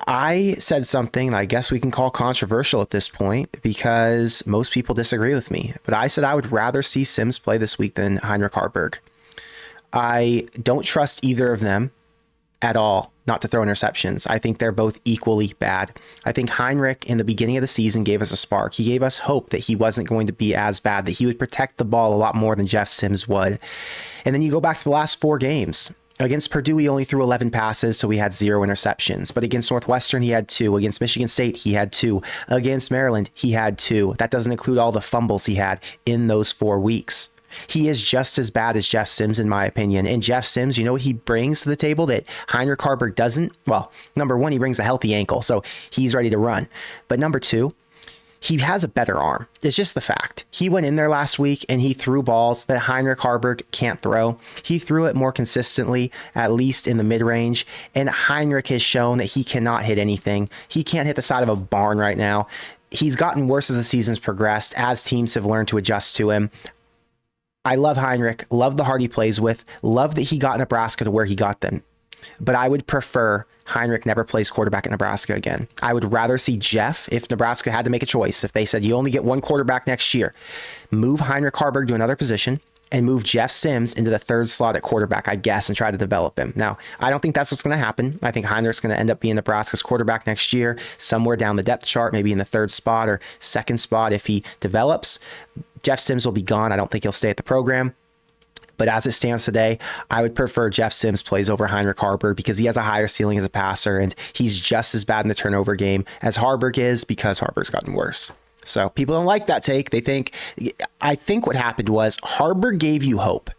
I said something I guess we can call controversial at this point because most people disagree with me. But I said I would rather see Sims play this week than Heinrich Haarberg. I don't trust either of them at all not to throw interceptions. I think they're both equally bad. I think Heinrich in the beginning of the season gave us a spark. He gave us hope that he wasn't going to be as bad, that he would protect the ball a lot more than Jeff Sims would. And then you go back to the last 4 games. Against Purdue, he only threw 11 passes, so he had 0 interceptions. But against Northwestern, he had 2. Against Michigan State, he had 2. Against Maryland, he had 2. That doesn't include all the fumbles he had in those 4 weeks. He is just as bad as Jeff Sims, in my opinion. And Jeff Sims, you know what he brings to the table that Heinrich Haarberg doesn't? Well, number one, he brings a healthy ankle, so he's ready to run. But number two, he has a better arm. It's just the fact. He went in there last week and he threw balls that Heinrich Haarberg can't throw. He threw it more consistently, at least in the mid-range. And Heinrich has shown that he cannot hit anything. He can't hit the side of a barn right now. He's gotten worse as the season's progressed, as teams have learned to adjust to him. I love Heinrich, love the heart he plays with, love that he got Nebraska to where he got them. But I would prefer Heinrich never plays quarterback at Nebraska again. I would rather see Jeff, if Nebraska had to make a choice, if they said you only get one quarterback next year, move Heinrich Haarberg to another position and move Jeff Sims into the third slot at quarterback, I guess, and try to develop him. Now, I don't think that's what's going to happen. I think Heinrich's going to end up being Nebraska's quarterback next year, somewhere down the depth chart, maybe in the third spot or second spot if he develops. Jeff Sims will be gone. I don't think he'll stay at the program. But as it stands today, I would prefer Jeff Sims plays over Heinrich Haarberg because he has a higher ceiling as a passer, and he's just as bad in the turnover game as Haarberg is because Haarberg's gotten worse. So people don't like that take. I think what happened was Haarberg gave you hope.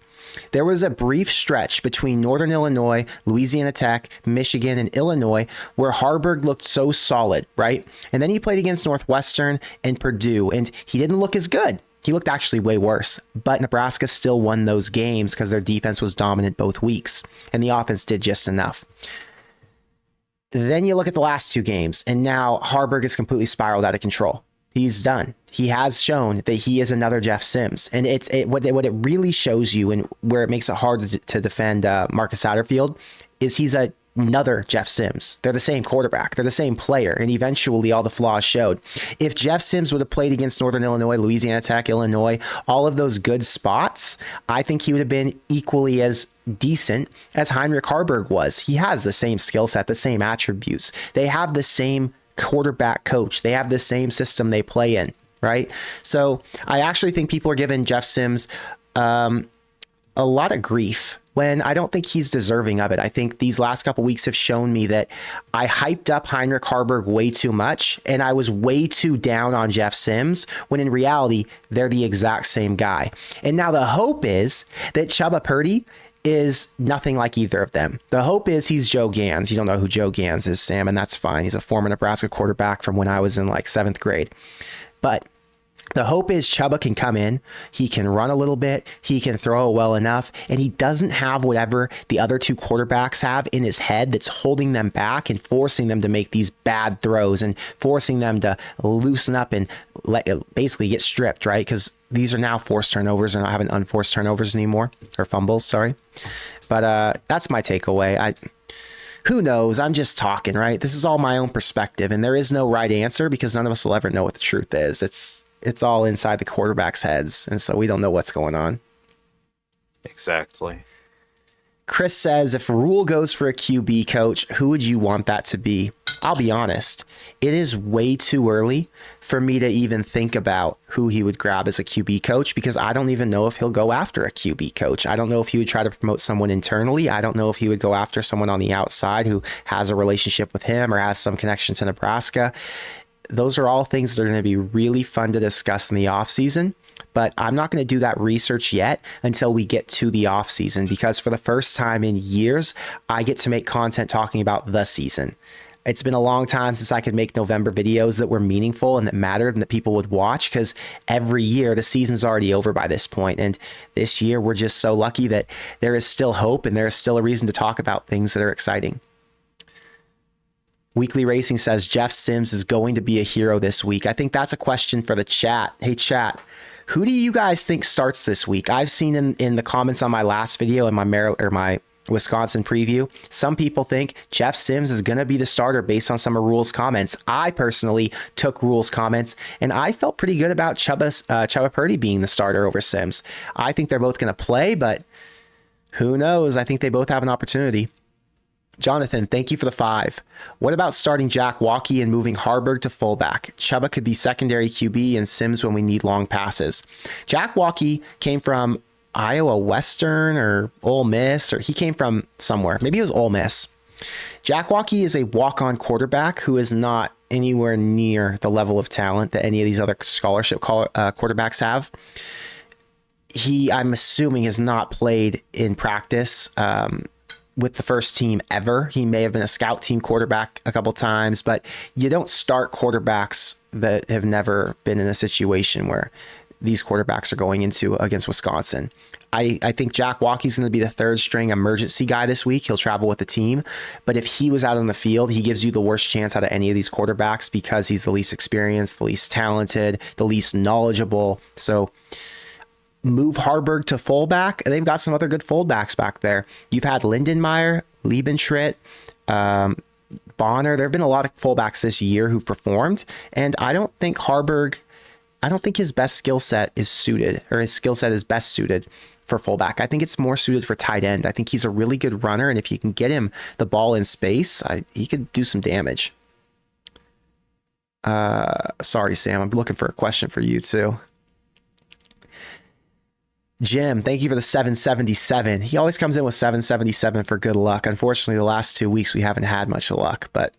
There was a brief stretch between Northern Illinois, Louisiana Tech, Michigan, and Illinois where Haarberg looked so solid, right? And then he played against Northwestern and Purdue, and he didn't look as good. He looked actually way worse, but Nebraska still won those games because their defense was dominant both weeks, and the offense did just enough. Then you look at the last two games, and now Haarberg is completely spiraled out of control. He's done. He has shown that he is another Jeff Sims, and what it really shows you, and where it makes it hard to defend Marcus Satterfield, is he's another Jeff Sims. They're the same quarterback. They're the same player. And eventually all the flaws showed. If Jeff Sims would have played against Northern Illinois, Louisiana Tech, Illinois, all of those good spots, I think he would have been equally as decent as Heinrich Haarberg was. He has the same skill set, the same attributes. They have the same quarterback coach. They have the same system they play in, right? So I actually think people are giving Jeff Sims a lot of grief when I don't think he's deserving of it. I think these last couple weeks have shown me that I hyped up Heinrich Haarberg way too much, and I was way too down on Jeff Sims, when in reality, they're the exact same guy. And now the hope is that Chubba Purdy is nothing like either of them. The hope is he's Joe Gans. You don't know who Joe Gans is, Sam, and that's fine. He's a former Nebraska quarterback from when I was in like 7th grade. But the hope is Chubba can come in, he can run a little bit, he can throw it well enough, and he doesn't have whatever the other two quarterbacks have in his head that's holding them back and forcing them to make these bad throws and forcing them to loosen up and basically get stripped, right? Because these are now forced turnovers. They're not having unforced turnovers anymore, or fumbles, sorry. But that's my takeaway. Who knows? I'm just talking, right? This is all my own perspective, and there is no right answer because none of us will ever know what the truth is. It's all inside the quarterbacks' heads, and so we don't know what's going on. Exactly. Chris says, if Rule goes for a QB coach, who would you want that to be? I'll be honest. It is way too early for me to even think about who he would grab as a QB coach because I don't even know if he'll go after a QB coach. I don't know if he would try to promote someone internally. I don't know if he would go after someone on the outside who has a relationship with him or has some connection to Nebraska. Those are all things that are going to be really fun to discuss in the offseason, but I'm not going to do that research yet until we get to the offseason because for the first time in years, I get to make content talking about the season. It's been a long time since I could make November videos that were meaningful and that mattered and that people would watch because every year the season's already over by this point. And this year we're just so lucky that there is still hope and there is still a reason to talk about things that are exciting. Weekly Racing says Jeff Sims is going to be a hero this week. I think that's a question for the chat. Hey, chat, who do you guys think starts this week? I've seen in the comments on my last video and my Wisconsin preview, some people think Jeff Sims is going to be the starter based on some of Rule's comments. I personally took Rule's comments, and I felt pretty good about Chubba Purdy being the starter over Sims. I think they're both going to play, but who knows? I think they both have an opportunity. Jonathan, thank you for the 5. What about starting Jack Walkie and moving Haarberg to fullback? Chubba could be secondary QB and Sims when we need long passes. Jack Walkie came from Iowa Western or Ole Miss, or he came from somewhere. Maybe it was Ole Miss. Jack Walkie is a walk-on quarterback who is not anywhere near the level of talent that any of these other scholarship quarterbacks have. I'm assuming, has not played in practice with the first team ever. He may have been a scout team quarterback a couple times, but you don't start quarterbacks that have never been in a situation where these quarterbacks are going into against Wisconsin. I think Jack Walke's going to be the third string emergency guy this week. He'll travel with the team. But if he was out on the field, he gives you the worst chance out of any of these quarterbacks because he's the least experienced, the least talented, the least knowledgeable. So move Harburg to fullback. They've got some other good fullbacks back there. You've had Lindenmeyer, Liebenschritt, Bonner. There have been a lot of fullbacks this year who've performed. And I don't think his best skill set is suited, or his skill set is best suited for fullback. I think it's more suited for tight end. I think he's a really good runner, and if you can get him the ball in space, he could do some damage. Sorry, Sam. I'm looking for a question for you too. Jim, thank you for the 777. He always comes in with 777 for good luck. Unfortunately, the last 2 weeks we haven't had much luck, but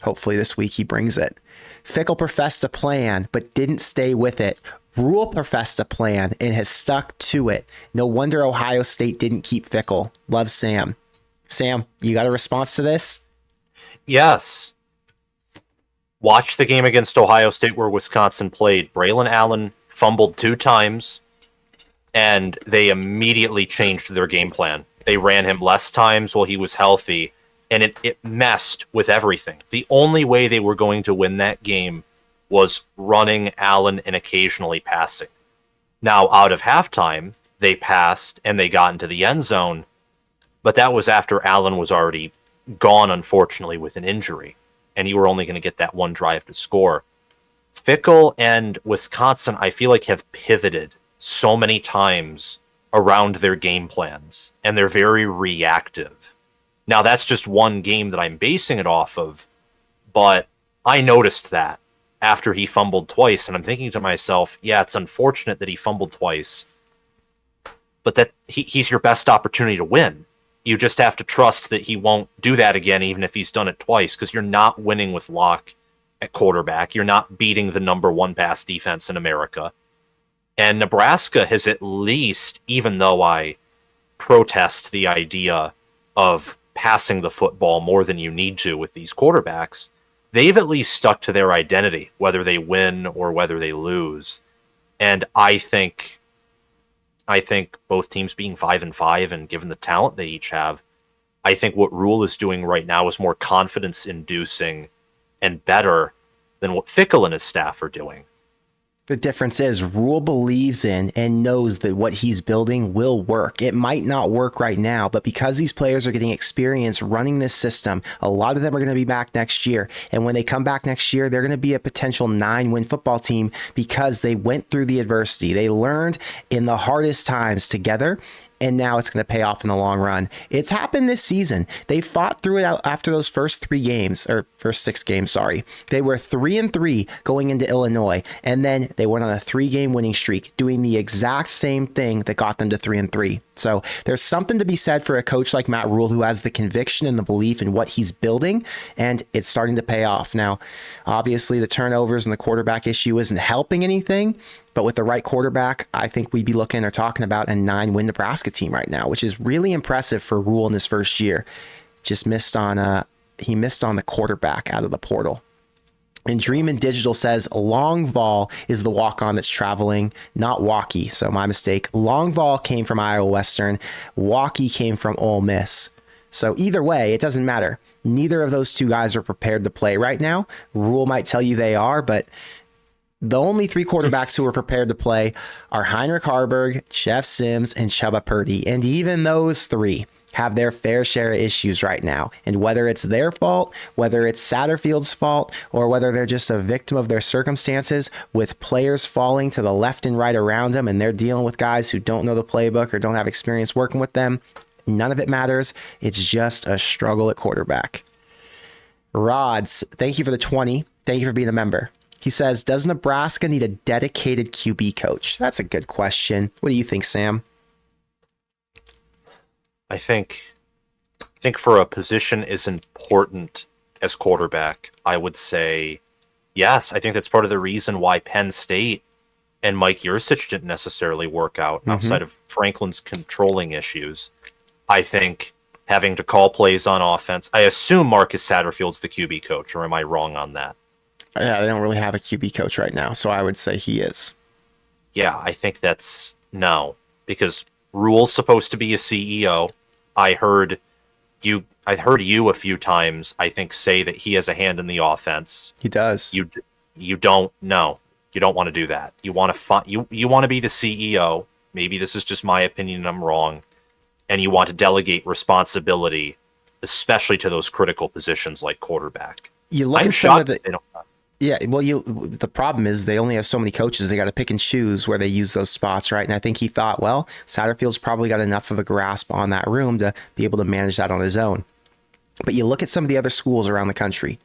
hopefully this week he brings it. Fickle professed a plan, but didn't stay with it. Rule professed a plan and has stuck to it. No wonder Ohio State didn't keep Fickle. Love, Sam. Sam, you got a response to this? Yes. Watch the game against Ohio State where Wisconsin played. Braylon Allen fumbled 2 times, and they immediately changed their game plan. They ran him less times while he was healthy, and it messed with everything. The only way they were going to win that game was running Allen and occasionally passing. Now, out of halftime, they passed and they got into the end zone, but that was after Allen was already gone, unfortunately, with an injury, and you were only going to get that one drive to score. Fickle and Wisconsin, I feel like, have pivoted so many times around their game plans, and they're very reactive. Now, that's just one game that I'm basing it off of, but I noticed that after he fumbled twice, and I'm thinking to myself, yeah, it's unfortunate that he fumbled twice, but that he's your best opportunity to win. You just have to trust that he won't do that again, even if he's done it twice, because you're not winning with Locke at quarterback. You're not beating the number 1 pass defense in America. And Nebraska has at least, even though I protest the idea of passing the football more than you need to with these quarterbacks, they've at least stuck to their identity, whether they win or whether they lose. And I think both teams being 5-5 and given the talent they each have, I think what Rule is doing right now is more confidence-inducing and better than what Fickle and his staff are doing. The difference is Rule believes in and knows that what he's building will work. It might not work right now, but because these players are getting experience running this system, a lot of them are going to be back next year. And when they come back next year, they're going to be a potential 9-win football team because they went through the adversity. They learned in the hardest times together, and now it's going to pay off in the long run. It's happened this season. They fought through it out after those first 6 games, sorry. They were 3-3 going into Illinois, and then they went on a 3-game winning streak, doing the exact same thing that got them to 3-3. So there's something to be said for a coach like Matt Rule who has the conviction and the belief in what he's building, and it's starting to pay off. Now, obviously, the turnovers and the quarterback issue isn't helping anything, but with the right quarterback, I think we'd be looking or talking about a 9-win Nebraska team right now, which is really impressive for Rule in his first year. Just missed on the quarterback out of the portal. And Dreamin' Digital says Longval is the walk-on that's traveling, not Walkie. So my mistake. Longval came from Iowa Western. Walkie came from Ole Miss. So either way, it doesn't matter. Neither of those 2 guys are prepared to play right now. Rule might tell you they are, but the only 3 quarterbacks who are prepared to play are Heinrich Harburg, Jeff Sims, and Chubba Purdy. And even those 3 have their fair share of issues right now. And whether it's their fault, whether it's Satterfield's fault, or whether they're just a victim of their circumstances with players falling to the left and right around them and they're dealing with guys who don't know the playbook or don't have experience working with them, none of it matters. It's just a struggle at quarterback. Rods, thank you for the 20. Thank you for being a member. He says, does Nebraska need a dedicated QB coach? That's a good question. What do you think, Sam? I think for a position as important as quarterback, I would say yes. I think that's part of the reason why Penn State and Mike Yurcich didn't necessarily work out outside of Franklin's controlling issues. I think having to call plays on offense, I assume Marcus Satterfield's the QB coach, or am I wrong on that? Yeah, they don't really have a QB coach right now, so I would say he is. Yeah, I think that's no, because Rule's supposed to be a CEO. I heard you a few times, I think, say that he has a hand in the offense. He does. You don't know. You don't want to do that. You want to you want to be the CEO. Maybe this is just my opinion and I'm wrong. And you want to delegate responsibility, especially to those critical positions like quarterback. You look I'm at some of shocked the they don't. Yeah, well, the problem is they only have so many coaches. They got to pick and choose where they use those spots, right? And I think he thought, well, Satterfield's probably got enough of a grasp on that room to be able to manage that on his own. But you look at some of the other schools around the country.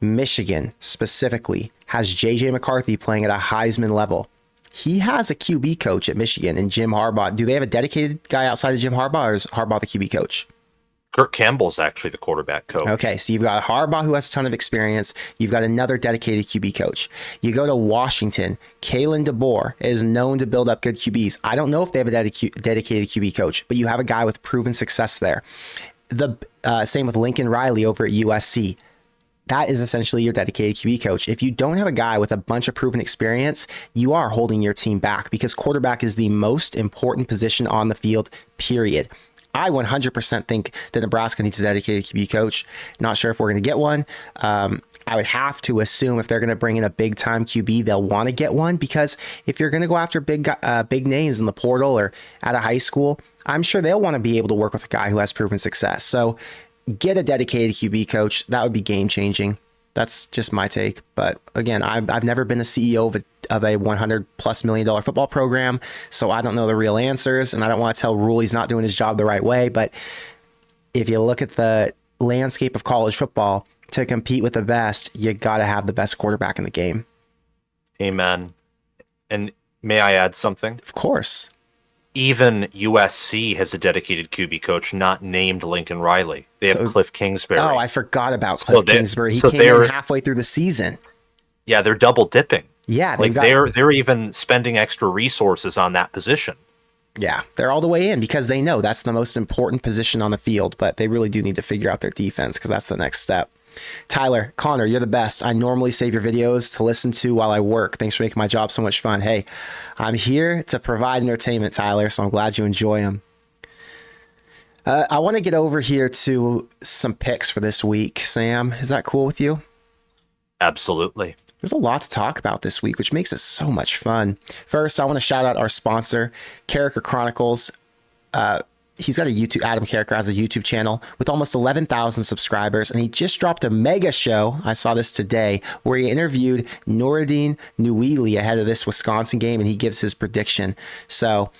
Michigan specifically has J.J. McCarthy playing at a Heisman level. He has a QB coach at Michigan and Jim Harbaugh. Do they have a dedicated guy outside of Jim Harbaugh, or is Harbaugh the QB coach? Kirk Campbell's actually the quarterback coach. Okay, so you've got Harbaugh, who has a ton of experience. You've got another dedicated QB coach. You go to Washington. Kalen DeBoer is known to build up good QBs. I don't know if they have a dedicated QB coach, but you have a guy with proven success there. The same with Lincoln Riley over at USC. That is essentially your dedicated QB coach. If you don't have a guy with a bunch of proven experience, you are holding your team back, because quarterback is the most important position on the field, period. I 100% think that Nebraska needs a dedicated QB coach. Not sure if we're going to get one. I would have to assume if they're going to bring in a big-time QB, they'll want to get one, because if you're going to go after big names in the portal or at a high school, I'm sure they'll want to be able to work with a guy who has proven success. So get a dedicated QB coach. That would be game-changing. That's just my take. But again, I've never been a CEO of a $100+ million football program, so I don't know the real answers, and I don't want to tell Rule he's not doing his job the right way. But if you look at the landscape of college football, to compete with the best, you got to have the best quarterback in the game. Amen. And may I add something? Of course. Even USC has a dedicated QB coach not named Lincoln Riley. They have Cliff Kingsbury. Oh, I forgot about Cliff Kingsbury. He came in halfway through the season. Yeah, they're double dipping. Yeah, they're even spending extra resources on that position. Yeah, they're all the way in because they know that's the most important position on the field, but they really do need to figure out their defense, because that's the next step. Tyler, Connor, you're the best. I normally save your videos to listen to while I work. Thanks for making my job so much fun. Hey, I'm here to provide entertainment, Tyler, so I'm glad you enjoy them. I want to get over here to some picks for this week. Sam, is that cool with you? Absolutely. There's a lot to talk about this week, which makes it so much fun. First, I want to shout out our sponsor, Character Chronicles. He's got a YouTube, Adam Carricker has a YouTube channel with almost 11,000 subscribers, and he just dropped a mega show. I saw this today, where he interviewed Noureddin Nouili ahead of this Wisconsin game, and he gives his prediction. So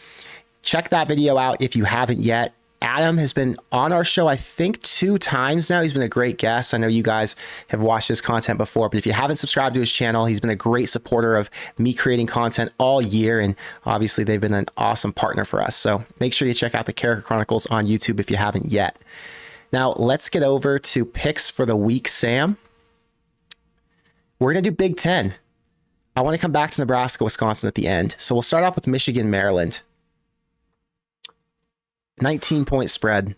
check that video out if you haven't yet. Adam has been on our show, I think, 2 times now. He's been a great guest. I know you guys have watched his content before, but if you haven't subscribed to his channel, he's been a great supporter of me creating content all year, and obviously they've been an awesome partner for us. So make sure you check out the Character Chronicles on YouTube if you haven't yet. Now, let's get over to picks for the week, Sam. We're going to do Big Ten. I want to come back to Nebraska, Wisconsin at the end. So we'll start off with Michigan, Maryland. 19-point spread.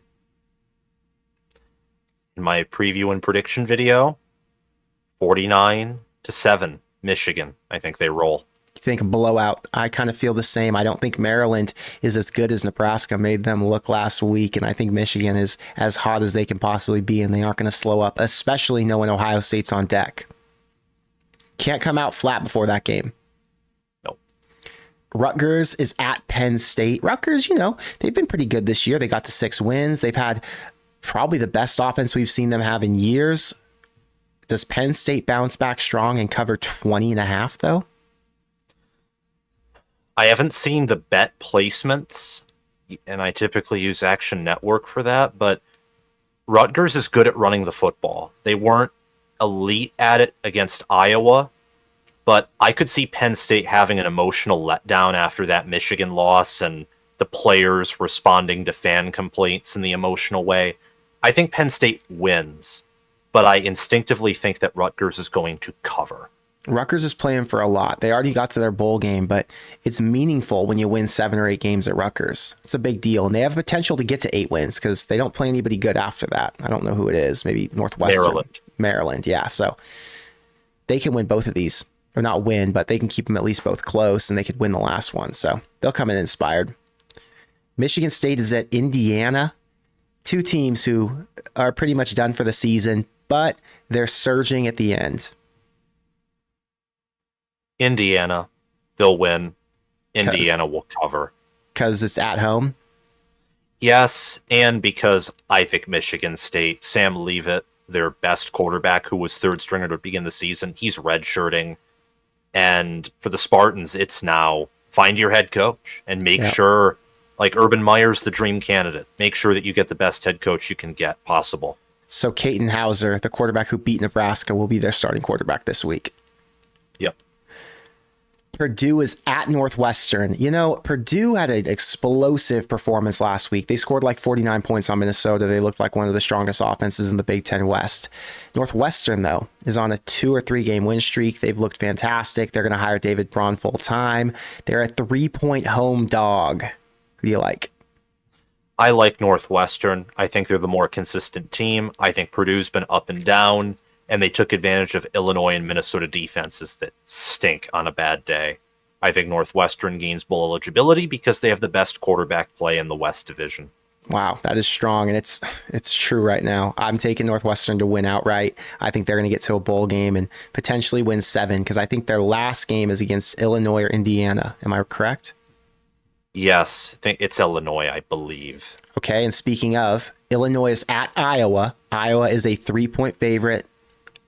In my preview and prediction video, 49-7, Michigan. I think they roll. You think a blowout? I kind of feel the same. I don't think Maryland is as good as Nebraska made them look last week, and I think Michigan is as hot as they can possibly be, and they aren't going to slow up, especially knowing Ohio State's on deck. Can't come out flat before that game. Rutgers is at Penn State. Rutgers, they've been pretty good this year. They got to 6 wins. They've had probably the best offense we've seen them have in years. Does Penn State bounce back strong and cover 20.5 though? I haven't seen the bet placements, and I typically use Action Network for that, but Rutgers is good at running the football. They weren't elite at it against Iowa, but I could see Penn State having an emotional letdown after that Michigan loss and the players responding to fan complaints in the emotional way. I think Penn State wins, but I instinctively think that Rutgers is going to cover. Rutgers is playing for a lot. They already got to their bowl game, but it's meaningful when you win 7 or 8 games at Rutgers. It's a big deal, and they have potential to get to 8 wins because they don't play anybody good after that. I don't know who it is. Maybe Northwestern. Maryland, yeah. So they can win both of these. Or not win, but they can keep them at least both close, and they could win the last one. So they'll come in inspired. Michigan State is at Indiana. 2 teams who are pretty much done for the season, but they're surging at the end. Indiana, they'll win. Indiana will cover. Because it's at home? Yes, and because I think Michigan State, Sam Leavitt, their best quarterback, who was third stringer to begin the season, he's redshirting. And for the Spartans, it's now find your head coach and make sure, like Urban Meyer's the dream candidate, make sure that you get the best head coach you can get possible. So Caton Hauser, the quarterback who beat Nebraska, will be their starting quarterback this week. Yep. Purdue is at Northwestern. You know, Purdue had an explosive performance last week. They scored like 49 points on Minnesota. They looked like one of the strongest offenses in the Big Ten West. Northwestern, though, is on a 2 or 3 game win streak. They've looked fantastic. They're going to hire David Braun full time. They're a 3-point home dog. Who do you like? I like Northwestern. I think they're the more consistent team. I think Purdue's been up and down, and they took advantage of Illinois and Minnesota defenses that stink on a bad day. I think Northwestern gains bowl eligibility because they have the best quarterback play in the West Division. Wow, that is strong, and it's true right now. I'm taking Northwestern to win outright. I think they're going to get to a bowl game and potentially win 7 because I think their last game is against Illinois or Indiana. Am I correct? Yes, I think it's Illinois, I believe. Okay, and speaking of, Illinois is at Iowa. Iowa is a 3-point favorite.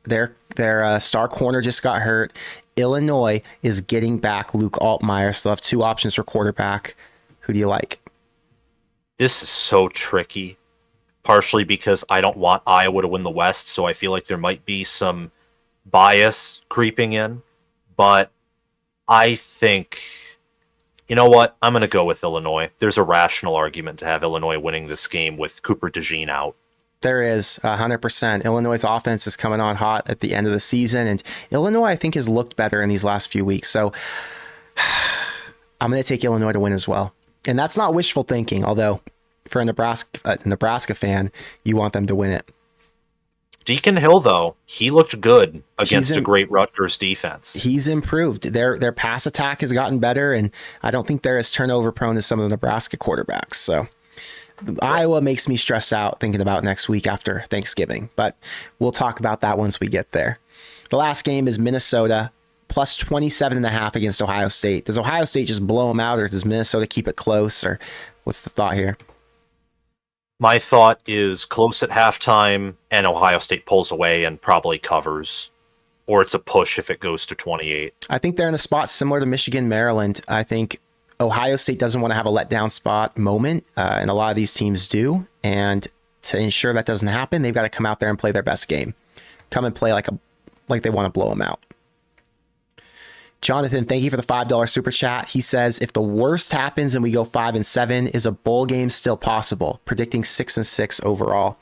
Their star corner just got hurt. Illinois is getting back Luke Altmaier, so they'll have 2 options for quarterback. Who do you like? This is so tricky, partially because I don't want Iowa to win the West, so I feel like there might be some bias creeping in. But I think, you know what? I'm going to go with Illinois. There's a rational argument to have Illinois winning this game with Cooper DeJean out. There is 100%. Illinois' offense is coming on hot at the end of the season, and Illinois, I think, has looked better in these last few weeks. So I'm going to take Illinois to win as well. And that's not wishful thinking, although for a Nebraska fan, you want them to win it. Deacon Hill, though, he looked good against a great Rutgers defense. He's improved. Their pass attack has gotten better, and I don't think they're as turnover prone as some of the Nebraska quarterbacks. So Iowa makes me stressed out thinking about next week after Thanksgiving, but we'll talk about that once we get there. The last game is Minnesota plus 27.5 against Ohio State. Does Ohio State just blow them out, or does Minnesota keep it close, or what's the thought here? My thought is close at halftime, and Ohio State pulls away and probably covers, or it's a push if it goes to 28. I think they're in a spot similar to Michigan, Maryland. I think Ohio State doesn't want to have a letdown spot moment, and a lot of these teams do. And to ensure that doesn't happen, they've got to come out there and play their best game. Come and play like they want to blow them out. Jonathan, thank you for the $5 super chat. He says, if the worst happens and we go 5-7, is a bowl game still possible? Predicting 6-6 overall.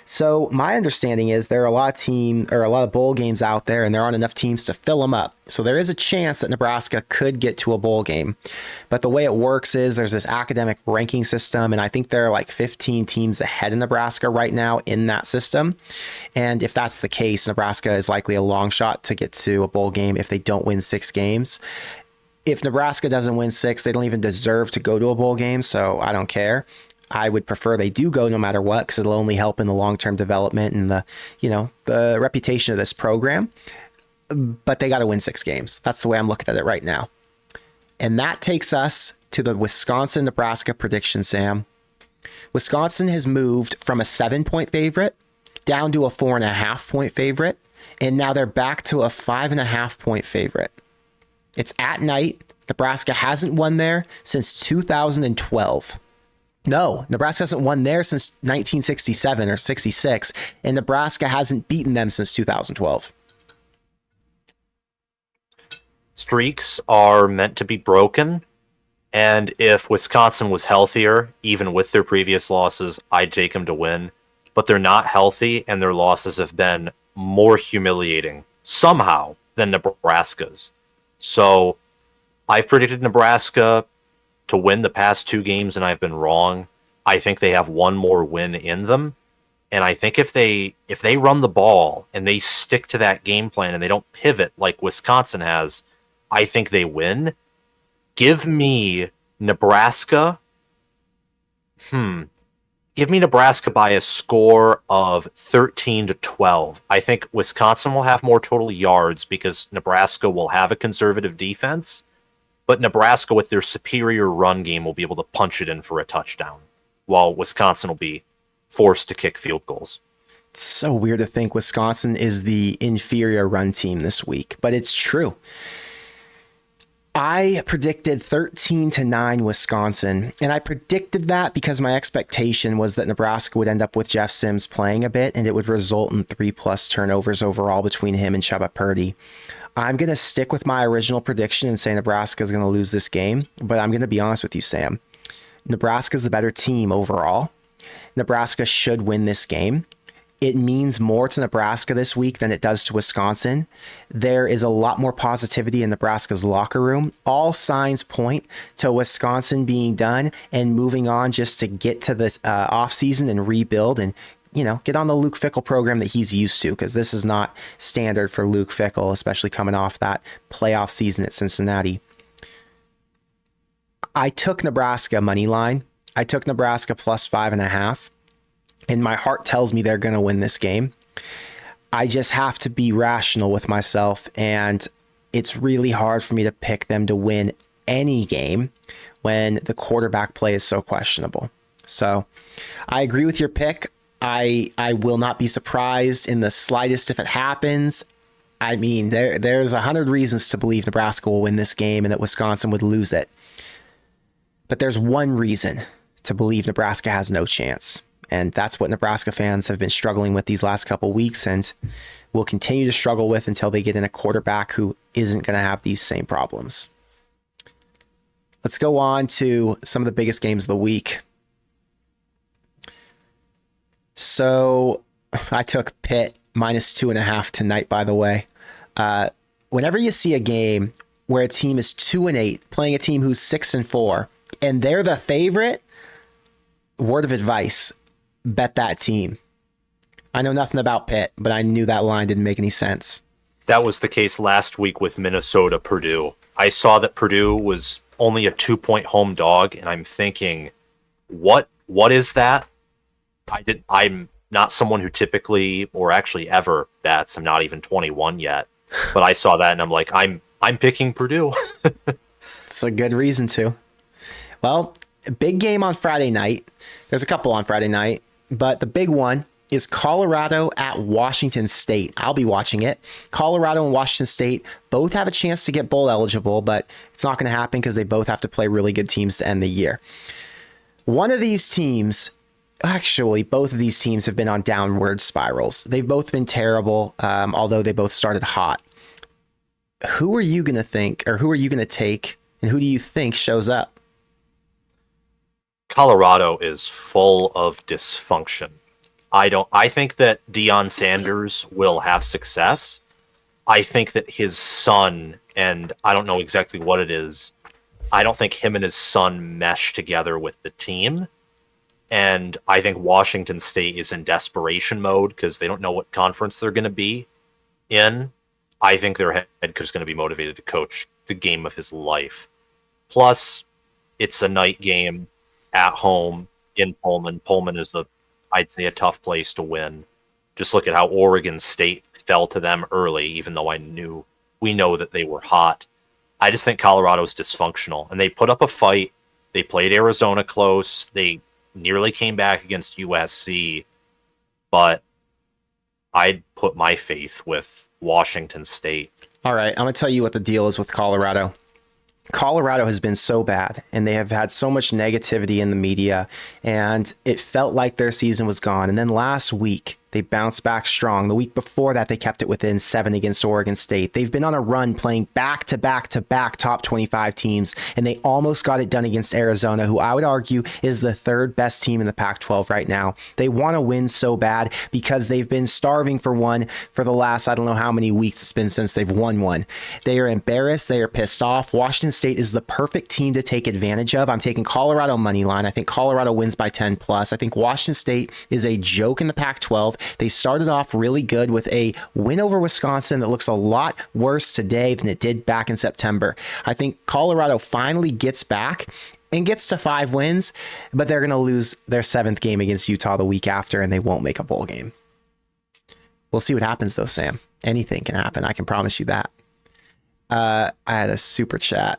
So my understanding is there are a lot of bowl games out there, and there aren't enough teams to fill them up. So there is a chance that Nebraska could get to a bowl game. But the way it works is there's this academic ranking system, and I think there are like 15 teams ahead of Nebraska right now in that system. And if that's the case, Nebraska is likely a long shot to get to a bowl game if they don't win 6 games. If Nebraska doesn't win 6, they don't even deserve to go to a bowl game, so I don't care. I would prefer they do go no matter what, because it'll only help in the long-term development and the reputation of this program. But they got to win 6 games. That's the way I'm looking at it right now. And that takes us to the Wisconsin-Nebraska prediction, Sam. Wisconsin has moved from a 7-point favorite down to a 4.5-point favorite, and now they're back to a 5.5-point favorite. It's at night. Nebraska hasn't won there since 2012. No, Nebraska hasn't won there since 1967 or 66, and Nebraska hasn't beaten them since 2012. Streaks are meant to be broken, and if Wisconsin was healthier, even with their previous losses, I'd take them to win. But they're not healthy, and their losses have been more humiliating, somehow, than Nebraska's. So I've predicted Nebraska to win the past 2 games, and I've been wrong. I think they have one more win in them. And I think if they run the ball and they stick to that game plan and they don't pivot like Wisconsin has, I think they win. Give me Nebraska. Give me Nebraska by a score of 13-12. I think Wisconsin will have more total yards because Nebraska will have a conservative defense, but Nebraska with their superior run game will be able to punch it in for a touchdown, while Wisconsin will be forced to kick field goals. It's so weird to think Wisconsin is the inferior run team this week, but it's true. I predicted 13-9 Wisconsin, and I predicted that because my expectation was that Nebraska would end up with Jeff Sims playing a bit, and it would result in 3+ turnovers overall between him and Chubba Purdy. I'm going to stick with my original prediction and say Nebraska is going to lose this game, but I'm going to be honest with you, Sam. Nebraska is the better team overall. Nebraska should win this game. It means more to Nebraska this week than it does to Wisconsin. There is a lot more positivity in Nebraska's locker room. All signs point to Wisconsin being done and moving on just to get to the offseason and rebuild and, get on the Luke Fickell program that he's used to, because this is not standard for Luke Fickell, especially coming off that playoff season at Cincinnati. I took Nebraska money line. I took Nebraska plus 5.5, and my heart tells me they're going to win this game. I just have to be rational with myself, and it's really hard for me to pick them to win any game when the quarterback play is so questionable. So I agree with your pick. I will not be surprised in the slightest if it happens. I mean, there's 100 reasons to believe Nebraska will win this game and that Wisconsin would lose it. But there's one reason to believe Nebraska has no chance. And that's what Nebraska fans have been struggling with these last couple weeks and will continue to struggle with until they get in a quarterback who isn't going to have these same problems. Let's go on to some of the biggest games of the week. So I took Pitt -2.5 tonight, by the way. Whenever you see a game where a team is 2-8 playing a team who's 6-4 and they're the favorite, word of advice, bet that team. I know nothing about Pitt, but I knew that line didn't make any sense. That was the case last week with Minnesota Purdue. I saw that Purdue was only a 2-point home dog, and I'm thinking, what is that? I'm not someone who typically or actually ever bets. I'm not even 21 yet. But I saw that and I'm like, I'm picking Purdue. It's a good reason to. Well, a big game on Friday night. There's a couple on Friday night, but the big one is Colorado at Washington State. I'll be watching it. Colorado and Washington State both have a chance to get bowl eligible, but it's not going to happen because they both have to play really good teams to end the year. One of these teams, actually, both of these teams have been on downward spirals. They've both been terrible, although they both started hot. Who are you going to think, or who are you going to take, and who do you think shows up? Colorado is full of dysfunction. I think that Deion Sanders will have success. I think that his son, and I don't know exactly what it is, I don't think him and his son mesh together with the team. And I think Washington State is in desperation mode because they don't know what conference they're going to be in. I think their head coach is going to be motivated to coach the game of his life. Plus, it's a night game at home in Pullman. Pullman is I'd say a tough place to win. Just look at how Oregon State fell to them early, even though we know that they were hot. I just think Colorado's dysfunctional, and they put up a fight. They played Arizona close. They nearly came back against USC, but I'd put my faith with Washington State. All right, I'm going to tell you what the deal is with Colorado. Colorado has been so bad, and they have had so much negativity in the media, and it felt like their season was gone. And then last week, They bounced back strong. The week before that, they kept it within 7 against Oregon State. They've been on a run playing back-to-back top 25 teams, and they almost got it done against Arizona, who I would argue is the third best team in the Pac-12 right now. They want to win so bad because they've been starving for one for the last, I don't know how many weeks it's been since they've won one. They are embarrassed. They are pissed off. Washington State is the perfect team to take advantage of. I'm taking Colorado money line. I think Colorado wins by 10 plus. I think Washington State is a joke in the Pac-12. They started off really good with a win over Wisconsin that looks a lot worse today than it did back in September. I think Colorado finally gets back and gets to 5 wins, but they're going to lose their 7th game against Utah the week after, and they won't make a bowl game. We'll see what happens, though, Sam. Anything can happen. I can promise you that. I had a super chat.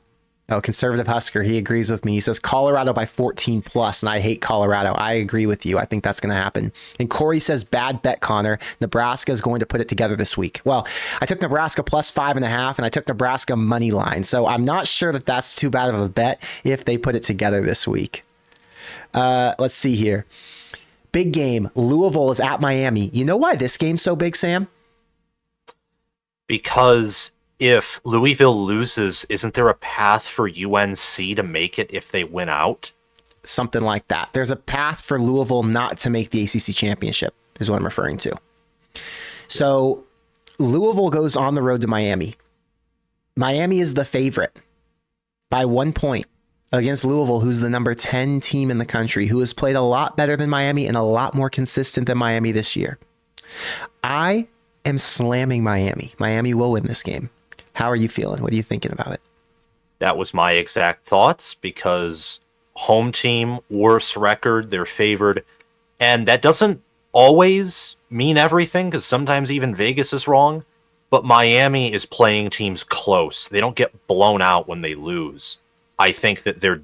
Oh, Conservative Husker, he agrees with me. He says Colorado by 14 plus, and I hate Colorado. I agree with you. I think that's going to happen. And Corey says, bad bet, Connor. Nebraska is going to put it together this week. Well, I took Nebraska plus 5.5, and I took Nebraska money line. So I'm not sure that that's too bad of a bet if they put it together this week. Let's see here. Big game. Louisville is at Miami. You know why this game's so big, Sam? Because if Louisville loses, isn't there a path for UNC to make it if they win out? Something like that. There's a path for Louisville not to make the ACC championship, is what I'm referring to. So Louisville goes on the road to Miami. Miami is the favorite by 1 point against Louisville, who's the number 10 team in the country, who has played a lot better than Miami and a lot more consistent than Miami this year. I am slamming Miami. Miami will win this game. How are you feeling? What are you thinking about it? That was my exact thoughts, because home team, worse record, they're favored. And that doesn't always mean everything, because sometimes even Vegas is wrong. But Miami is playing teams close. They don't get blown out when they lose. I think that they're...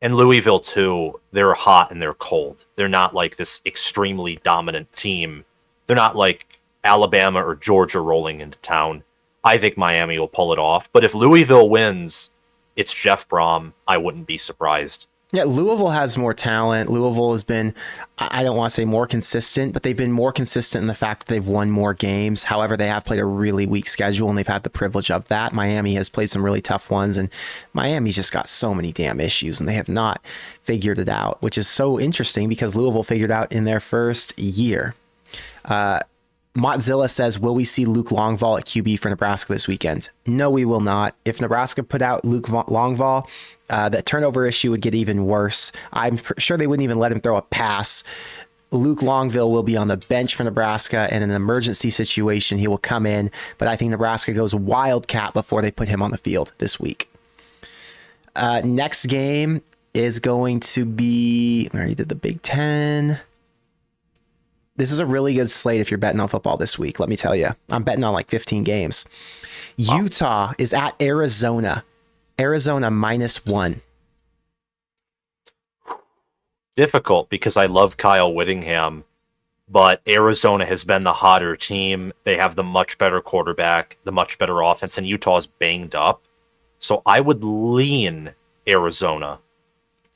And Louisville, too, they're hot and they're cold. They're not like this extremely dominant team. They're not like Alabama or Georgia rolling into town. I think Miami will pull it off. But if Louisville wins, it's Jeff Brom. I wouldn't be surprised. Yeah, Louisville has more talent. Louisville has been, I don't want to say more consistent, but they've been more consistent in the fact that they've won more games. However, they have played a really weak schedule, and they've had the privilege of that. Miami has played some really tough ones, and Miami's just got so many damn issues, and they have not figured it out, which is so interesting because Louisville figured out in their first year. Mottzilla says, will we see Luke Longval at QB for Nebraska this weekend? No, we will not. If Nebraska put out Luke Longval, that turnover issue would get even worse. I'm sure they wouldn't even let him throw a pass. Luke Longville will be on the bench for Nebraska, and in an emergency situation, he will come in. But I think Nebraska goes Wildcat before they put him on the field this week. Next game is going to be, I already did the Big Ten. This is a really good slate if you're betting on football this week, let me tell you. I'm betting on like 15 games. Wow. Utah is at Arizona. Arizona -1. Difficult because I love Kyle Whittingham, but Arizona has been the hotter team. They have the much better quarterback, the much better offense, and Utah's banged up. So I would lean Arizona.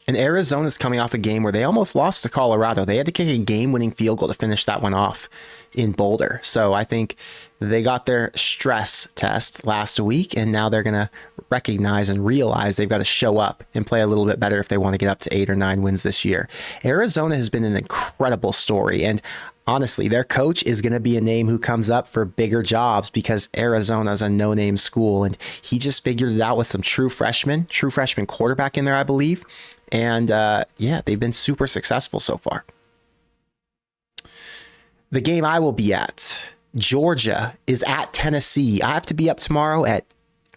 And Arizona's coming off a game where they almost lost to Colorado. They had to kick a game-winning field goal to finish that one off in Boulder. So I think they got their stress test last week, and now they're going to recognize and realize they've got to show up and play a little bit better if they want to get up to 8 or 9 wins this year. Arizona has been an incredible story, and honestly, their coach is going to be a name who comes up for bigger jobs because Arizona's a no-name school, and he just figured it out with some true freshman quarterback in there, I believe. And yeah, they've been super successful so far. The game I will be at, Georgia is at Tennessee. I have to be up tomorrow at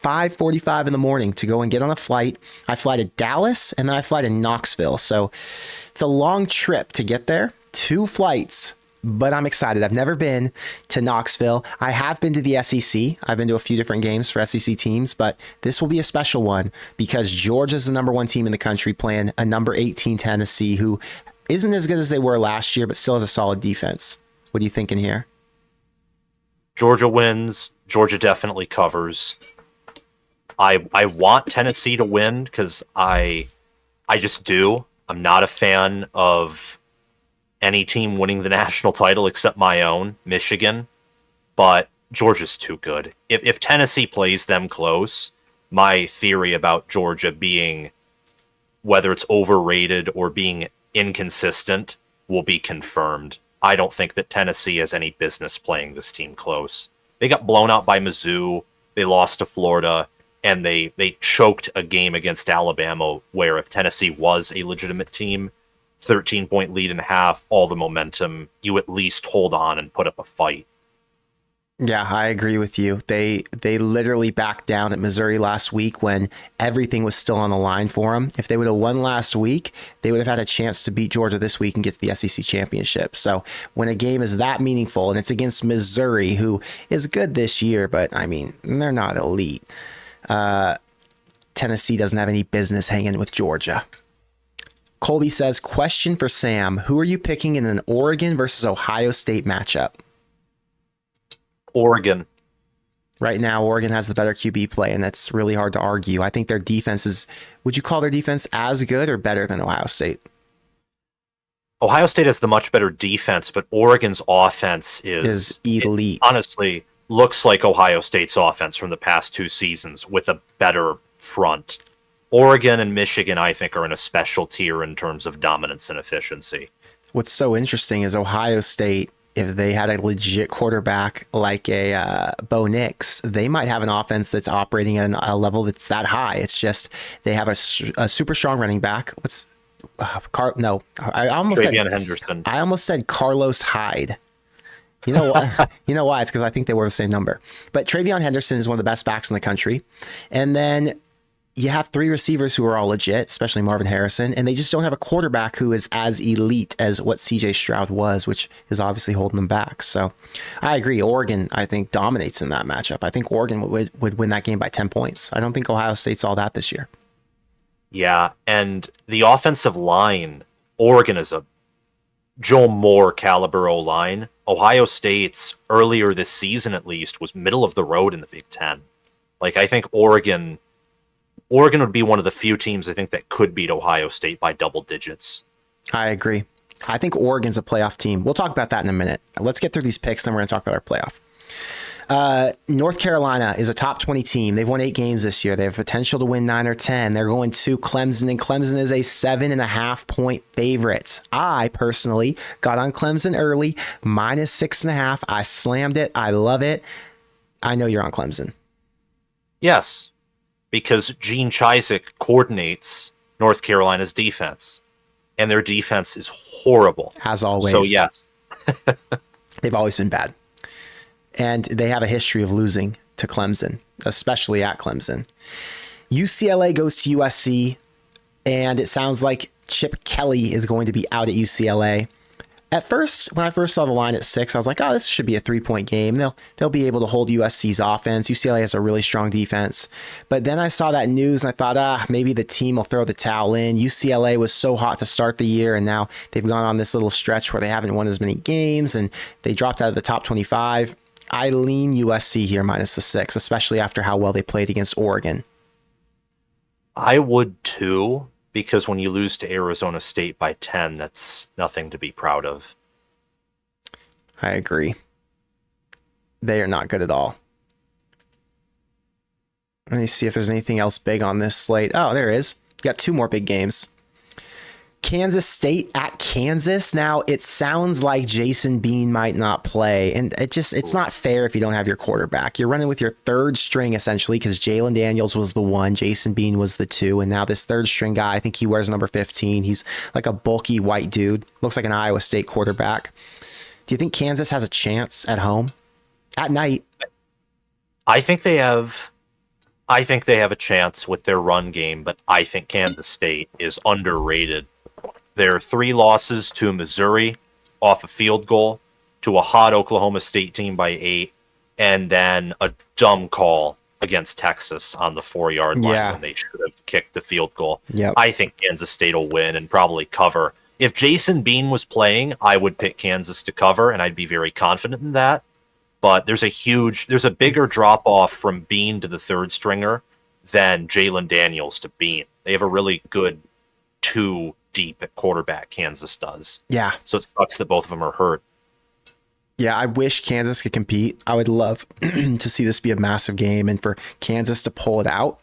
5:45 in the morning to go and get on a flight. I fly to Dallas and then I fly to Knoxville. So it's a long trip to get there. 2 flights, but I'm excited. I've never been to Knoxville. I have been to the SEC. I've been to a few different games for SEC teams, but this will be a special one because Georgia's the number 1 team in the country playing a number 18 Tennessee who isn't as good as they were last year, but still has a solid defense. What are you thinking here? Georgia wins. Georgia definitely covers. I want Tennessee to win because I just do. I'm not a fan of any team winning the national title except my own, Michigan. But Georgia's too good. If Tennessee plays them close, my theory about Georgia being, whether it's overrated or being inconsistent, will be confirmed. I don't think that Tennessee has any business playing this team close. They got blown out by Mizzou. They lost to Florida, and they choked a game against Alabama where if Tennessee was a legitimate team, 13-point lead and a half, all the momentum, you at least hold on and put up a fight. Yeah, I agree with you. They literally backed down at Missouri last week when everything was still on the line for them. If they would have won last week, they would have had a chance to beat Georgia this week and get to the SEC championship. So when a game is that meaningful and it's against Missouri, who is good this year, but I mean, they're not elite. Tennessee doesn't have any business hanging with Georgia. Colby says, question for Sam. Who are you picking in an Oregon versus Ohio State matchup? Oregon. Right now, Oregon has the better QB play, and that's really hard to argue. I think their defense is, would you call their defense as good or better than Ohio State? Ohio State has the much better defense, but Oregon's offense is elite. Honestly, looks like Ohio State's offense from the past 2 seasons with a better front. Oregon and Michigan, I think, are in a special tier in terms of dominance and efficiency. What's so interesting is Ohio State, if they had a legit quarterback like a Bo Nix, they might have an offense that's operating at a level that's that high. It's just they have a super strong running back. I almost Travion Henderson. I almost said Carlos Hyde. You know why? You know why? It's because I think they were the same number. But Travion Henderson is one of the best backs in the country, and then you have 3 receivers who are all legit, especially Marvin Harrison, and they just don't have a quarterback who is as elite as what CJ Stroud was, which is obviously holding them back. So I agree. Oregon, I think, dominates in that matchup. I think Oregon would win that game by 10 points. I don't think Ohio State's all that this year. Yeah, and the offensive line, Oregon is a Joe Moore caliber O-line. Ohio State's, earlier this season at least, was middle of the road in the Big Ten. Like, I think Oregon would be one of the few teams I think that could beat Ohio State by double digits. I agree. I think Oregon's a playoff team. We'll talk about that in a minute. Let's get through these picks, then we're going to talk about our playoff. North Carolina is a top 20 team. They've won 8 games this year. They have potential to win 9 or 10. They're going to Clemson, and Clemson is a 7.5-point favorite. I personally got on Clemson early, minus 6.5. I slammed it. I love it. I know you're on Clemson. Yes, because Gene Chizik coordinates North Carolina's defense, and their defense is horrible. As always. So, yes. They've always been bad. And they have a history of losing to Clemson, especially at Clemson. UCLA goes to USC, and it sounds like Chip Kelly is going to be out at UCLA. At first, when I first saw the line at 6, I was like, oh, this should be a 3-point game. They'll be able to hold USC's offense. UCLA has a really strong defense. But then I saw that news, and I thought, maybe the team will throw the towel in. UCLA was so hot to start the year, and now they've gone on this little stretch where they haven't won as many games, and they dropped out of the top 25. I lean USC here minus the 6, especially after how well they played against Oregon. I would too, because when you lose to Arizona State by 10, that's nothing to be proud of. I agree. They are not good at all. Let me see if there's anything else big on this slate. Oh, there is. You got 2 more big games. Kansas State at Kansas. Now, it sounds like Jason Bean might not play, and it's not fair if you don't have your quarterback. You're running with your 3rd string, essentially, because Jalen Daniels was the 1, Jason Bean was the 2, and now this 3rd string guy, I think he wears number 15. He's like a bulky white dude. Looks like an Iowa State quarterback. Do you think Kansas has a chance at home? At night? I think they have a chance with their run game, but I think Kansas State is underrated. Their 3 losses to Missouri off a field goal, to a hot Oklahoma State team by 8, and then a dumb call against Texas on the 4-yard line when they should have kicked the field goal. Yep. I think Kansas State will win and probably cover. If Jason Bean was playing, I would pick Kansas to cover, and I'd be very confident in that. But there's a bigger drop-off from Bean to the 3rd stringer than Jalen Daniels to Bean. They have a really good 2 deep at quarterback, Kansas does. Yeah. So it sucks that both of them are hurt. Yeah, I wish Kansas could compete. I would love to see this be a massive game and for Kansas to pull it out.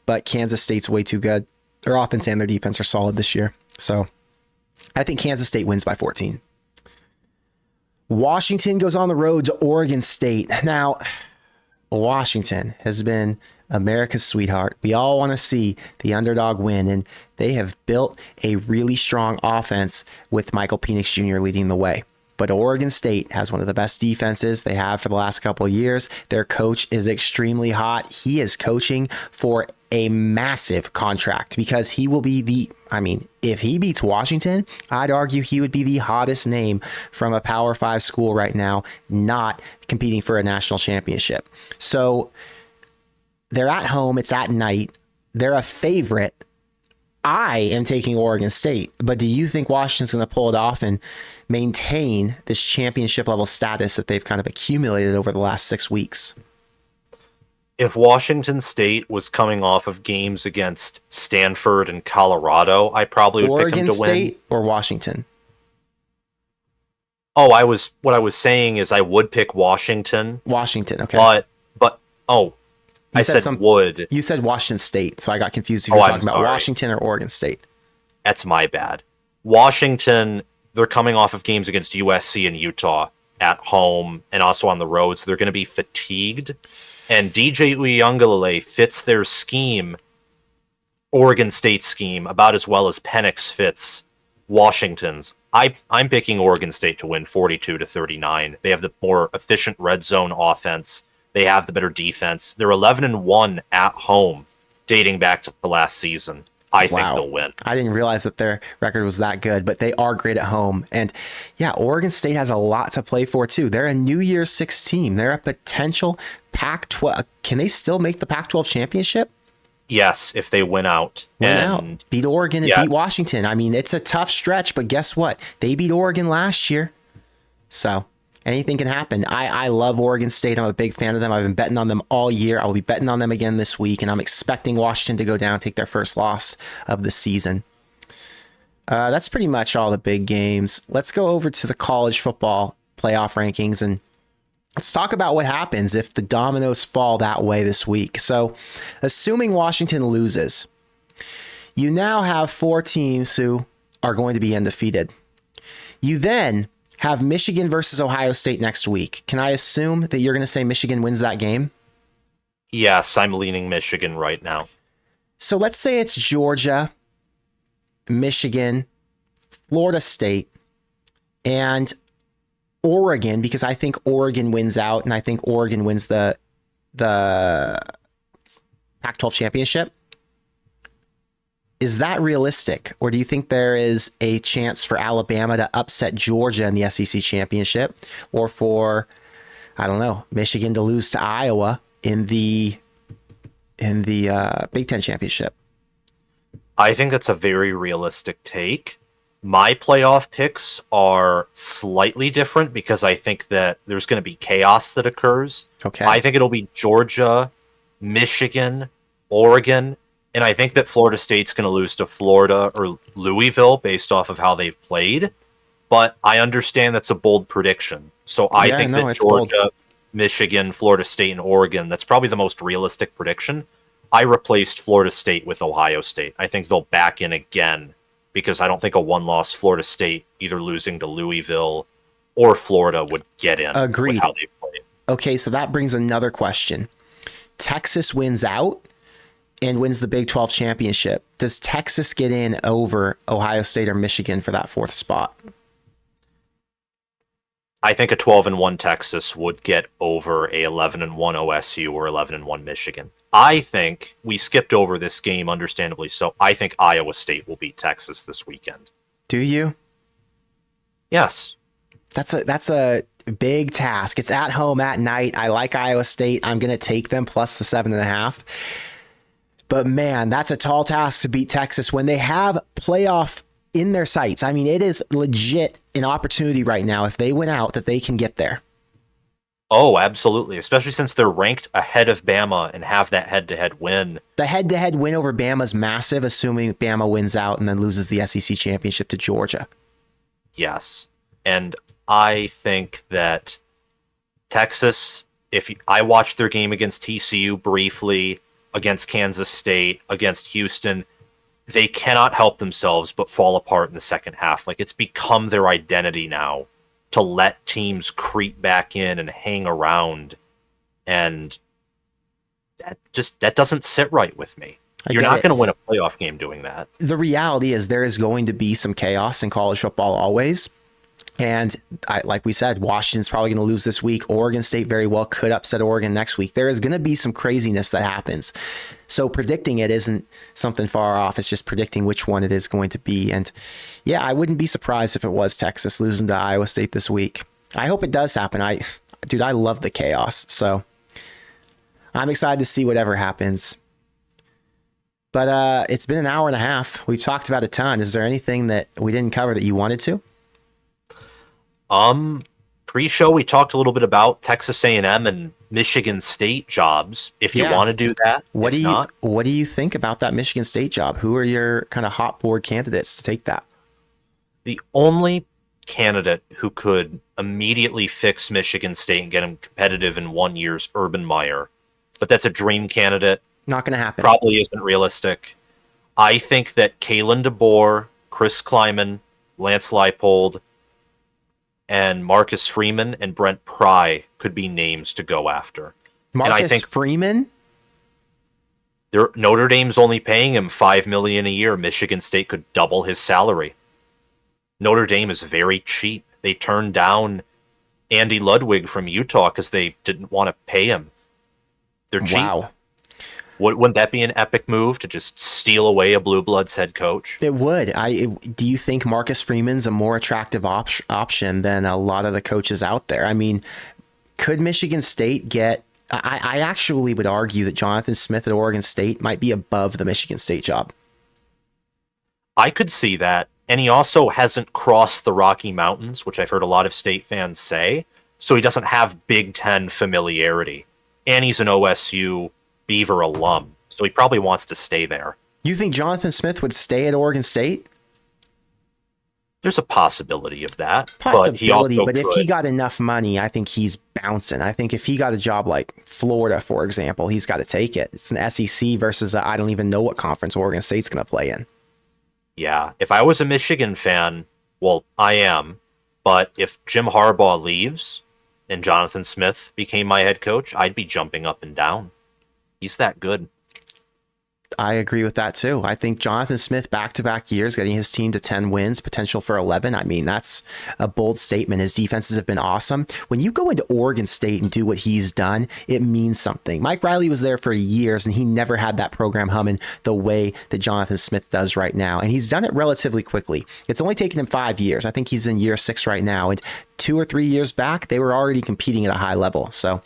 But Kansas State's way too good. Their offense and their defense are solid this year. So I think Kansas State wins by 14. Washington goes on the road to Oregon State. Now, Washington has been America's sweetheart. We all want to see the underdog win, and they have built a really strong offense with Michael Penix Jr. leading the way. But Oregon State has one of the best defenses they have for the last couple of years. Their coach is extremely hot. He is coaching for a massive contract because he will be if he beats Washington, I'd argue he would be the hottest name from a Power 5 school right now, not competing for a national championship. So they're at home. It's at night. They're a favorite. I am taking Oregon State, but do you think Washington's going to pull it off and maintain this championship level status that they've kind of accumulated over the last 6 weeks? If Washington State was coming off of games against Stanford and Colorado, I probably would pick them to win. Oregon State or Washington? Oh, what I was saying is I would pick Washington. Washington, okay. I said would. You said Washington State, so I got confused if you were talking about Washington or Oregon State. That's my bad. Washington, they're coming off of games against USC and Utah at home and also on the road, so they're going to be fatigued. And DJ Uiagalelei fits their scheme, Oregon State's scheme, about as well as Penix fits Washington's. I'm picking Oregon State to win 42-39. They have the more efficient red zone offense. They have the better defense. They're 11-1 at home, dating back to the last season. I think they'll win. I didn't realize that their record was that good, but they are great at home. And yeah, Oregon State has a lot to play for too. They're a New Year's Six team. They're a potential Pac-12. Can they still make the Pac-12 championship? Yes, if they win out. Beat Oregon and beat Washington. I mean, it's a tough stretch, but guess what? They beat Oregon last year. So anything can happen. I love Oregon State. I'm a big fan of them. I've been betting on them all year. I will be betting on them again this week, and I'm expecting Washington to go down and take their first loss of the season. That's pretty much all the big games. Let's go over to the college football playoff rankings, and let's talk about what happens if the dominoes fall that way this week. So, assuming Washington loses, you now have 4 teams who are going to be undefeated. You then have Michigan versus Ohio State next week. Can I assume that you're going to say Michigan wins that game? Yes, I'm leaning Michigan right now. So let's say it's Georgia, Michigan, Florida State, and Oregon, because I think Oregon wins out, and I think Oregon wins the Pac-12 championship. Is that realistic? Or do you think there is a chance for Alabama to upset Georgia in the SEC championship? Or for, I don't know, Michigan to lose to Iowa in the Big Ten championship? I think that's a very realistic take. My playoff picks are slightly different because I think that there's going to be chaos that occurs. Okay. I think it'll be Georgia, Michigan, Oregon, and I think that Florida State's going to lose to Florida or Louisville based off of how they've played. But I understand that's a bold prediction. So I think that Georgia, bold. Michigan, Florida State, and Oregon, that's probably the most realistic prediction. I replaced Florida State with Ohio State. I think they'll back in again because I don't think a one-loss Florida State, either losing to Louisville or Florida, would get in. Agreed. With how they played. Okay, so that brings another question. Texas wins out and wins the Big 12 championship. Does Texas get in over Ohio State or Michigan for that 4th spot? I think a 12-1 Texas would get over a 11-1 OSU or 11-1 Michigan. I think we skipped over this game, understandably so. I think Iowa State will beat Texas this weekend. Do you? Yes. That's a big task. It's at home at night. I like Iowa State. I'm going to take them plus the 7.5. But man, that's a tall task to beat Texas when they have playoff in their sights. I mean, it is legit an opportunity right now if they win out that they can get there. Oh, absolutely. Especially since they're ranked ahead of Bama and have that head-to-head win. The head-to-head win over Bama is massive, assuming Bama wins out and then loses the SEC championship to Georgia. Yes. And I think that Texas, I watched their game against TCU briefly, against Kansas State, against Houston, they cannot help themselves but fall apart in the second half. Like, it's become their identity now to let teams creep back in and hang around, and that doesn't sit right with me. You're not going to win a playoff game doing that. The reality is there is going to be some chaos in college football always. And like we said, Washington's probably going to lose this week. Oregon State very well could upset Oregon next week. There is going to be some craziness that happens. So predicting it isn't something far off. It's just predicting which one it is going to be. And yeah, I wouldn't be surprised if it was Texas losing to Iowa State this week. I hope it does happen. I love the chaos. So I'm excited to see whatever happens. But it's been an hour and a half. We've talked about a ton. Is there anything that we didn't cover that you wanted to? Pre-show we talked a little bit about Texas A&M and Michigan State jobs. If you want to do that, what do you think about that Michigan State job? Who are your kind of hot board candidates to take that? The only candidate who could immediately fix Michigan State and get them competitive in 1 year's Urban Meyer, but that's a dream candidate. Not going to happen. Probably isn't realistic. I think that Kalen DeBoer, Chris Kleiman, Lance Leipold, and Marcus Freeman and Brent Pry could be names to go after. Marcus Freeman? Notre Dame's only paying him $5 million a year. Michigan State could double his salary. Notre Dame is very cheap. They turned down Andy Ludwig from Utah because they didn't want to pay him. They're cheap. Wow. Wouldn't that be an epic move to just steal away a Blue Bloods head coach? It would. Do you think Marcus Freeman's a more attractive option than a lot of the coaches out there? I mean, could Michigan State get... I actually would argue that Jonathan Smith at Oregon State might be above the Michigan State job. I could see that. And he also hasn't crossed the Rocky Mountains, which I've heard a lot of State fans say. So he doesn't have Big Ten familiarity. And he's an OSU Beaver alum, so he probably wants to stay there. You think Jonathan Smith would stay at Oregon State? There's a possibility of that. But if he got enough money, I think he's bouncing. I think if he got a job like Florida, for example, he's got to take it. It's an SEC versus I don't even know what conference Oregon State's going to play in. Yeah, if I was a Michigan fan, well, I am, but if Jim Harbaugh leaves and Jonathan Smith became my head coach, I'd be jumping up and down. He's that good. I agree with that too. I think Jonathan Smith back-to-back years, getting his team to 10 wins, potential for 11. I mean, that's a bold statement. His defenses have been awesome. When you go into Oregon State and do what he's done, it means something. Mike Riley was there for years and he never had that program humming the way that Jonathan Smith does right now. And he's done it relatively quickly. It's only taken him 5 years. I think he's in year 6 right now. And 2 or 3 years back, they were already competing at a high level. So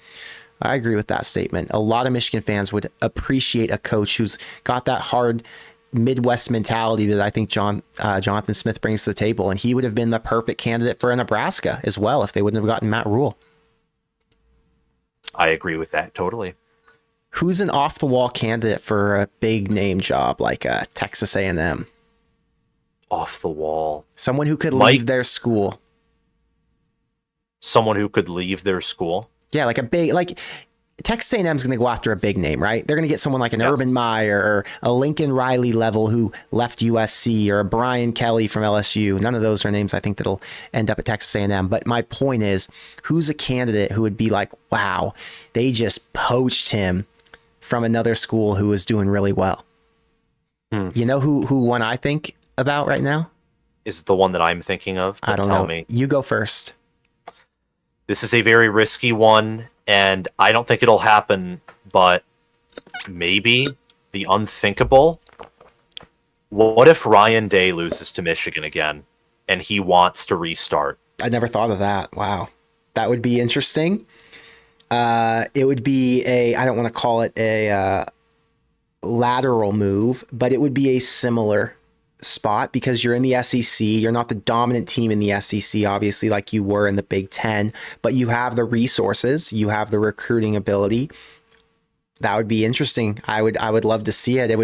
I agree with that statement. A lot of Michigan fans would appreciate a coach who's got that hard Midwest mentality that I think Jonathan Smith brings to the table, and he would have been the perfect candidate for Nebraska as well if they wouldn't have gotten Matt Rule. I agree with that totally. Who's an off-the-wall candidate for a big name job like Texas A&M? Off the wall. Someone who could leave their school. Someone who could leave their school? Yeah, like Texas A&M is going to go after a big name, right? They're going to get someone like an Urban Meyer or a Lincoln Riley level who left USC or a Brian Kelly from LSU. None of those are names I think that'll end up at Texas A&M. But my point is, who's a candidate who would be like, wow, they just poached him from another school who is doing really well? You know who one I think about right now? Is it the one that I'm thinking of? I don't know. You go first. This is a very risky one, and I don't think it'll happen, but maybe the unthinkable. What if Ryan Day loses to Michigan again, and he wants to restart? I never thought of that. Wow. That would be interesting. It would be I don't want to call it a lateral move, but it would be a similar spot because you're in the SEC. You're not the dominant team in the SEC, obviously, like you were in the Big Ten, but you have the resources, you have the recruiting ability. That would be interesting. I would love to see it. It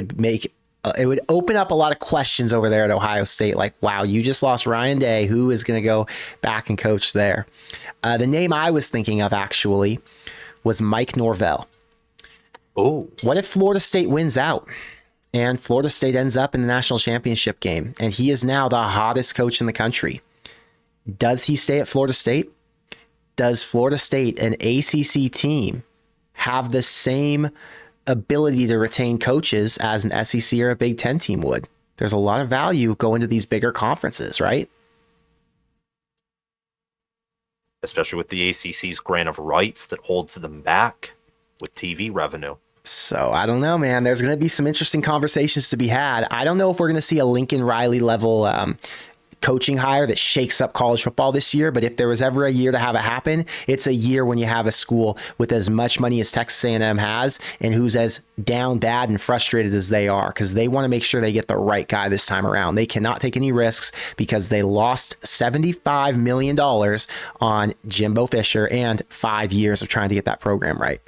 would open up a lot of questions over there at Ohio State. Like, wow, you just lost Ryan Day. Who is going to go back and coach there? The name I was thinking of actually was Mike Norvell. Oh, what if Florida State wins out and Florida State ends up in the national championship game and he is now the hottest coach in the country? Does he stay at Florida State? Does Florida State, an ACC team, have the same ability to retain coaches as an SEC or a Big Ten team would? There's a lot of value going to these bigger conferences, right? Especially with the ACC's grant of rights that holds them back with TV revenue. So I don't know, man. There's going to be some interesting conversations to be had. I don't know if we're going to see a Lincoln Riley level coaching hire that shakes up college football this year. But if there was ever a year to have it happen, it's a year when you have a school with as much money as Texas A&M has and who's as down bad and frustrated as they are, because they want to make sure they get the right guy this time around. They cannot take any risks because they lost $75 million on Jimbo Fisher and 5 years of trying to get that program right.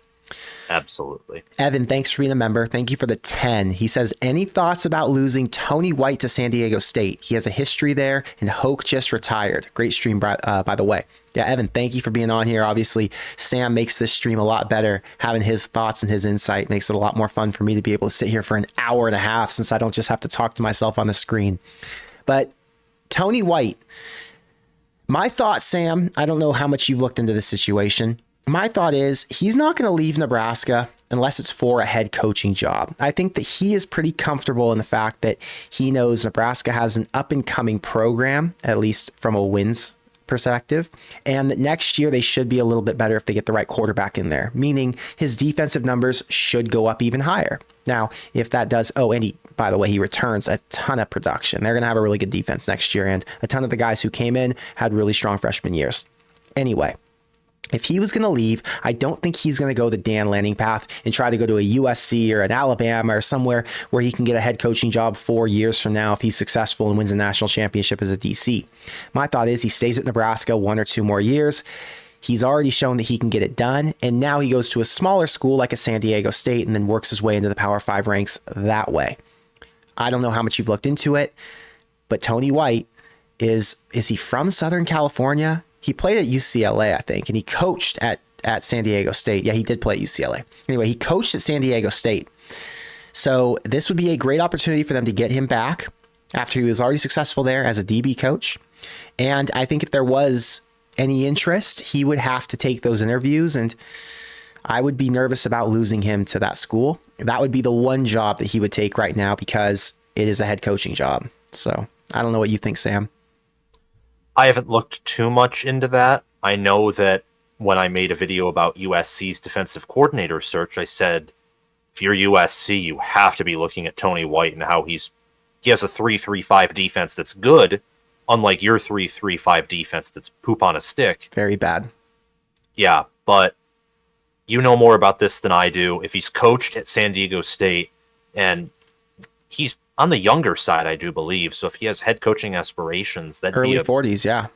Absolutely. Evan, thanks for being a member. Thank you for the 10. He says, any thoughts about losing Tony White to San Diego State? He has a history there, and Hoke just retired. Great stream, by the way. Yeah, Evan, thank you for being on here. Obviously, Sam makes this stream a lot better. Having his thoughts and his insight makes it a lot more fun for me to be able to sit here for an hour and a half since I don't just have to talk to myself on the screen. But Tony White, my thought, Sam, I don't know how much you've looked into this situation. My thought is he's not going to leave Nebraska unless it's for a head coaching job. I think that he is pretty comfortable in the fact that he knows Nebraska has an up and coming program, at least from a wins perspective, and that next year they should be a little bit better if they get the right quarterback in there, meaning his defensive numbers should go up even higher. Now, if that does, and by the way, he returns a ton of production. They're going to have a really good defense next year, and a ton of the guys who came in had really strong freshman years. Anyway, if he was going to leave, I don't think he's going to go the Dan Lanning path and try to go to a USC or an Alabama or somewhere where he can get a head coaching job 4 years from now if he's successful and wins a national championship as a DC. My thought is he stays at Nebraska 1 or 2 more years. He's already shown that he can get it done, and now he goes to a smaller school like a San Diego State and then works his way into the Power 5 ranks that way. I don't know how much you've looked into it, but Tony White, is he from Southern California? He played at UCLA, I think, and he coached at San Diego State. Yeah, he did play at UCLA. Anyway, he coached at San Diego State. So this would be a great opportunity for them to get him back after he was already successful there as a DB coach. And I think if there was any interest, he would have to take those interviews, and I would be nervous about losing him to that school. That would be the one job that he would take right now because it is a head coaching job. So I don't know what you think, Sam. I haven't looked too much into that. I know that when I made a video about USC's defensive coordinator search, I said, if you're USC, you have to be looking at Tony White and how he has a 3-3-5 defense that's good, unlike your 3-3-5 defense that's poop on a stick. Very bad. Yeah, but you know more about this than I do. If he's coached at San Diego State, and he's on the younger side, I do believe. So if he has head coaching aspirations, that'd early be a 40s, yeah,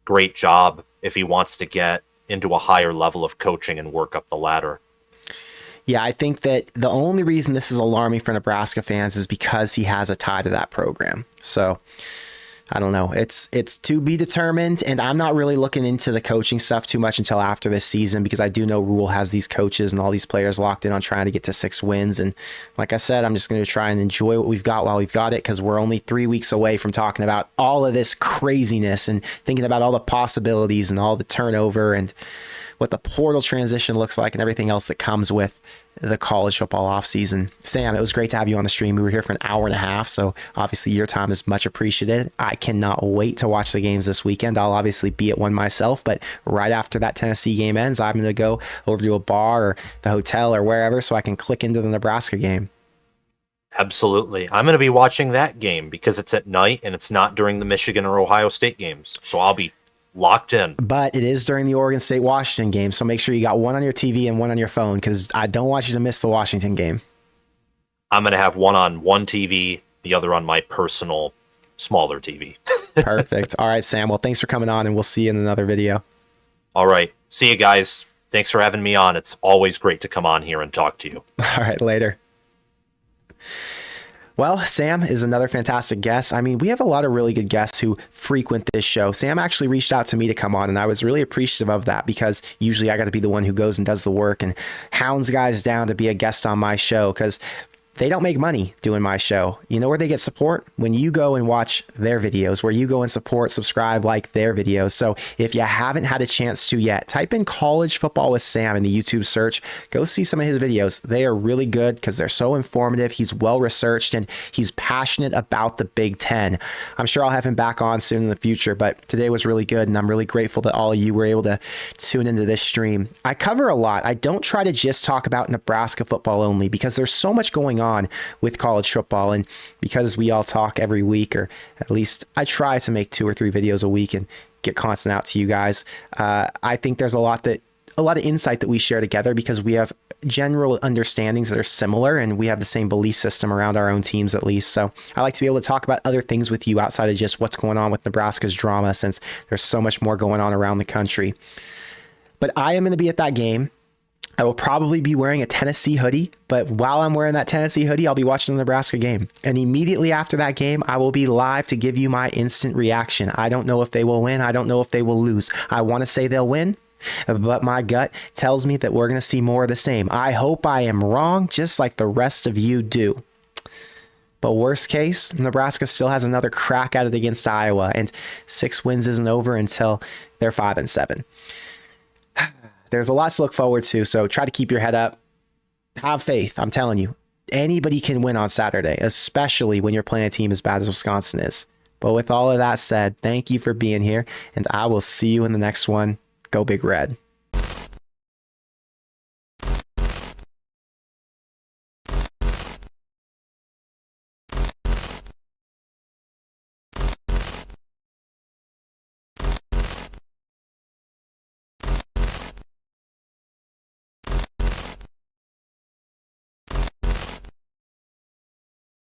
great job if he wants to get into a higher level of coaching and work up the ladder. Yeah, I think that the only reason this is alarming for Nebraska fans is because he has a tie to that program. So I don't know. It's to be determined, and I'm not really looking into the coaching stuff too much until after this season because I do know Rule has these coaches and all these players locked in on trying to get to 6 wins. And like I said, I'm just going to try and enjoy what we've got while we've got it because we're only 3 weeks away from talking about all of this craziness and thinking about all the possibilities and all the turnover and what the portal transition looks like and everything else that comes with the college football offseason. Sam, it was great to have you on the stream. We were here for an hour and a half, so obviously your time is much appreciated. I cannot wait to watch the games this weekend. I'll obviously be at one myself, but right after that Tennessee game ends, I'm going to go over to a bar or the hotel or wherever so I can click into the Nebraska game. Absolutely. I'm going to be watching that game because it's at night and it's not during the Michigan or Ohio State games, so I'll be locked in. But it is during the Oregon State Washington game, so make sure you got one on your TV and one on your phone because I don't want you to miss the Washington game. I'm going to have one on one TV the other on my personal smaller TV. Perfect. All right, Sam. Well, thanks for coming on, and we'll see you in another video. All right. See you guys. Thanks for having me on. It's always great to come on here and talk to you. All right, later. Well, Sam is another fantastic guest. I mean, we have a lot of really good guests who frequent this show. Sam actually reached out to me to come on, and I was really appreciative of that because usually I got to be the one who goes and does the work and hounds guys down to be a guest on my show because they don't make money doing my show. You know where they get support? When you go and watch their videos, where you go and support, subscribe, like their videos. So if you haven't had a chance to yet, type in College Football with Sam in the YouTube search. Go see some of his videos. They are really good because they're so informative. He's well researched and he's passionate about the Big Ten. I'm sure I'll have him back on soon in the future, but today was really good and I'm really grateful that all of you were able to tune into this stream. I cover a lot. I don't try to just talk about Nebraska football only because there's so much going on with college football, and because we all talk every week, or at least I try to make 2 or 3 videos a week and get content out to you guys. I think there's a lot of insight that we share together because we have general understandings that are similar and we have the same belief system around our own teams at least. So I like to be able to talk about other things with you outside of just what's going on with Nebraska's drama, since there's so much more going on around the country. But I am going to be at that game. I will probably be wearing a Tennessee hoodie, but while I'm wearing that Tennessee hoodie, I'll be watching the Nebraska game. And immediately after that game, I will be live to give you my instant reaction. I don't know if they will win. I don't know if they will lose. I want to say they'll win, but my gut tells me that we're going to see more of the same. I hope I am wrong, just like the rest of you do. But worst case, Nebraska still has another crack at it against Iowa, and 6 wins isn't over until they're 5-7. There's a lot to look forward to, so try to keep your head up. Have faith. I'm telling you, anybody can win on Saturday, especially when you're playing a team as bad as Wisconsin is. But with all of that said, thank you for being here, and I will see you in the next one. Go Big Red.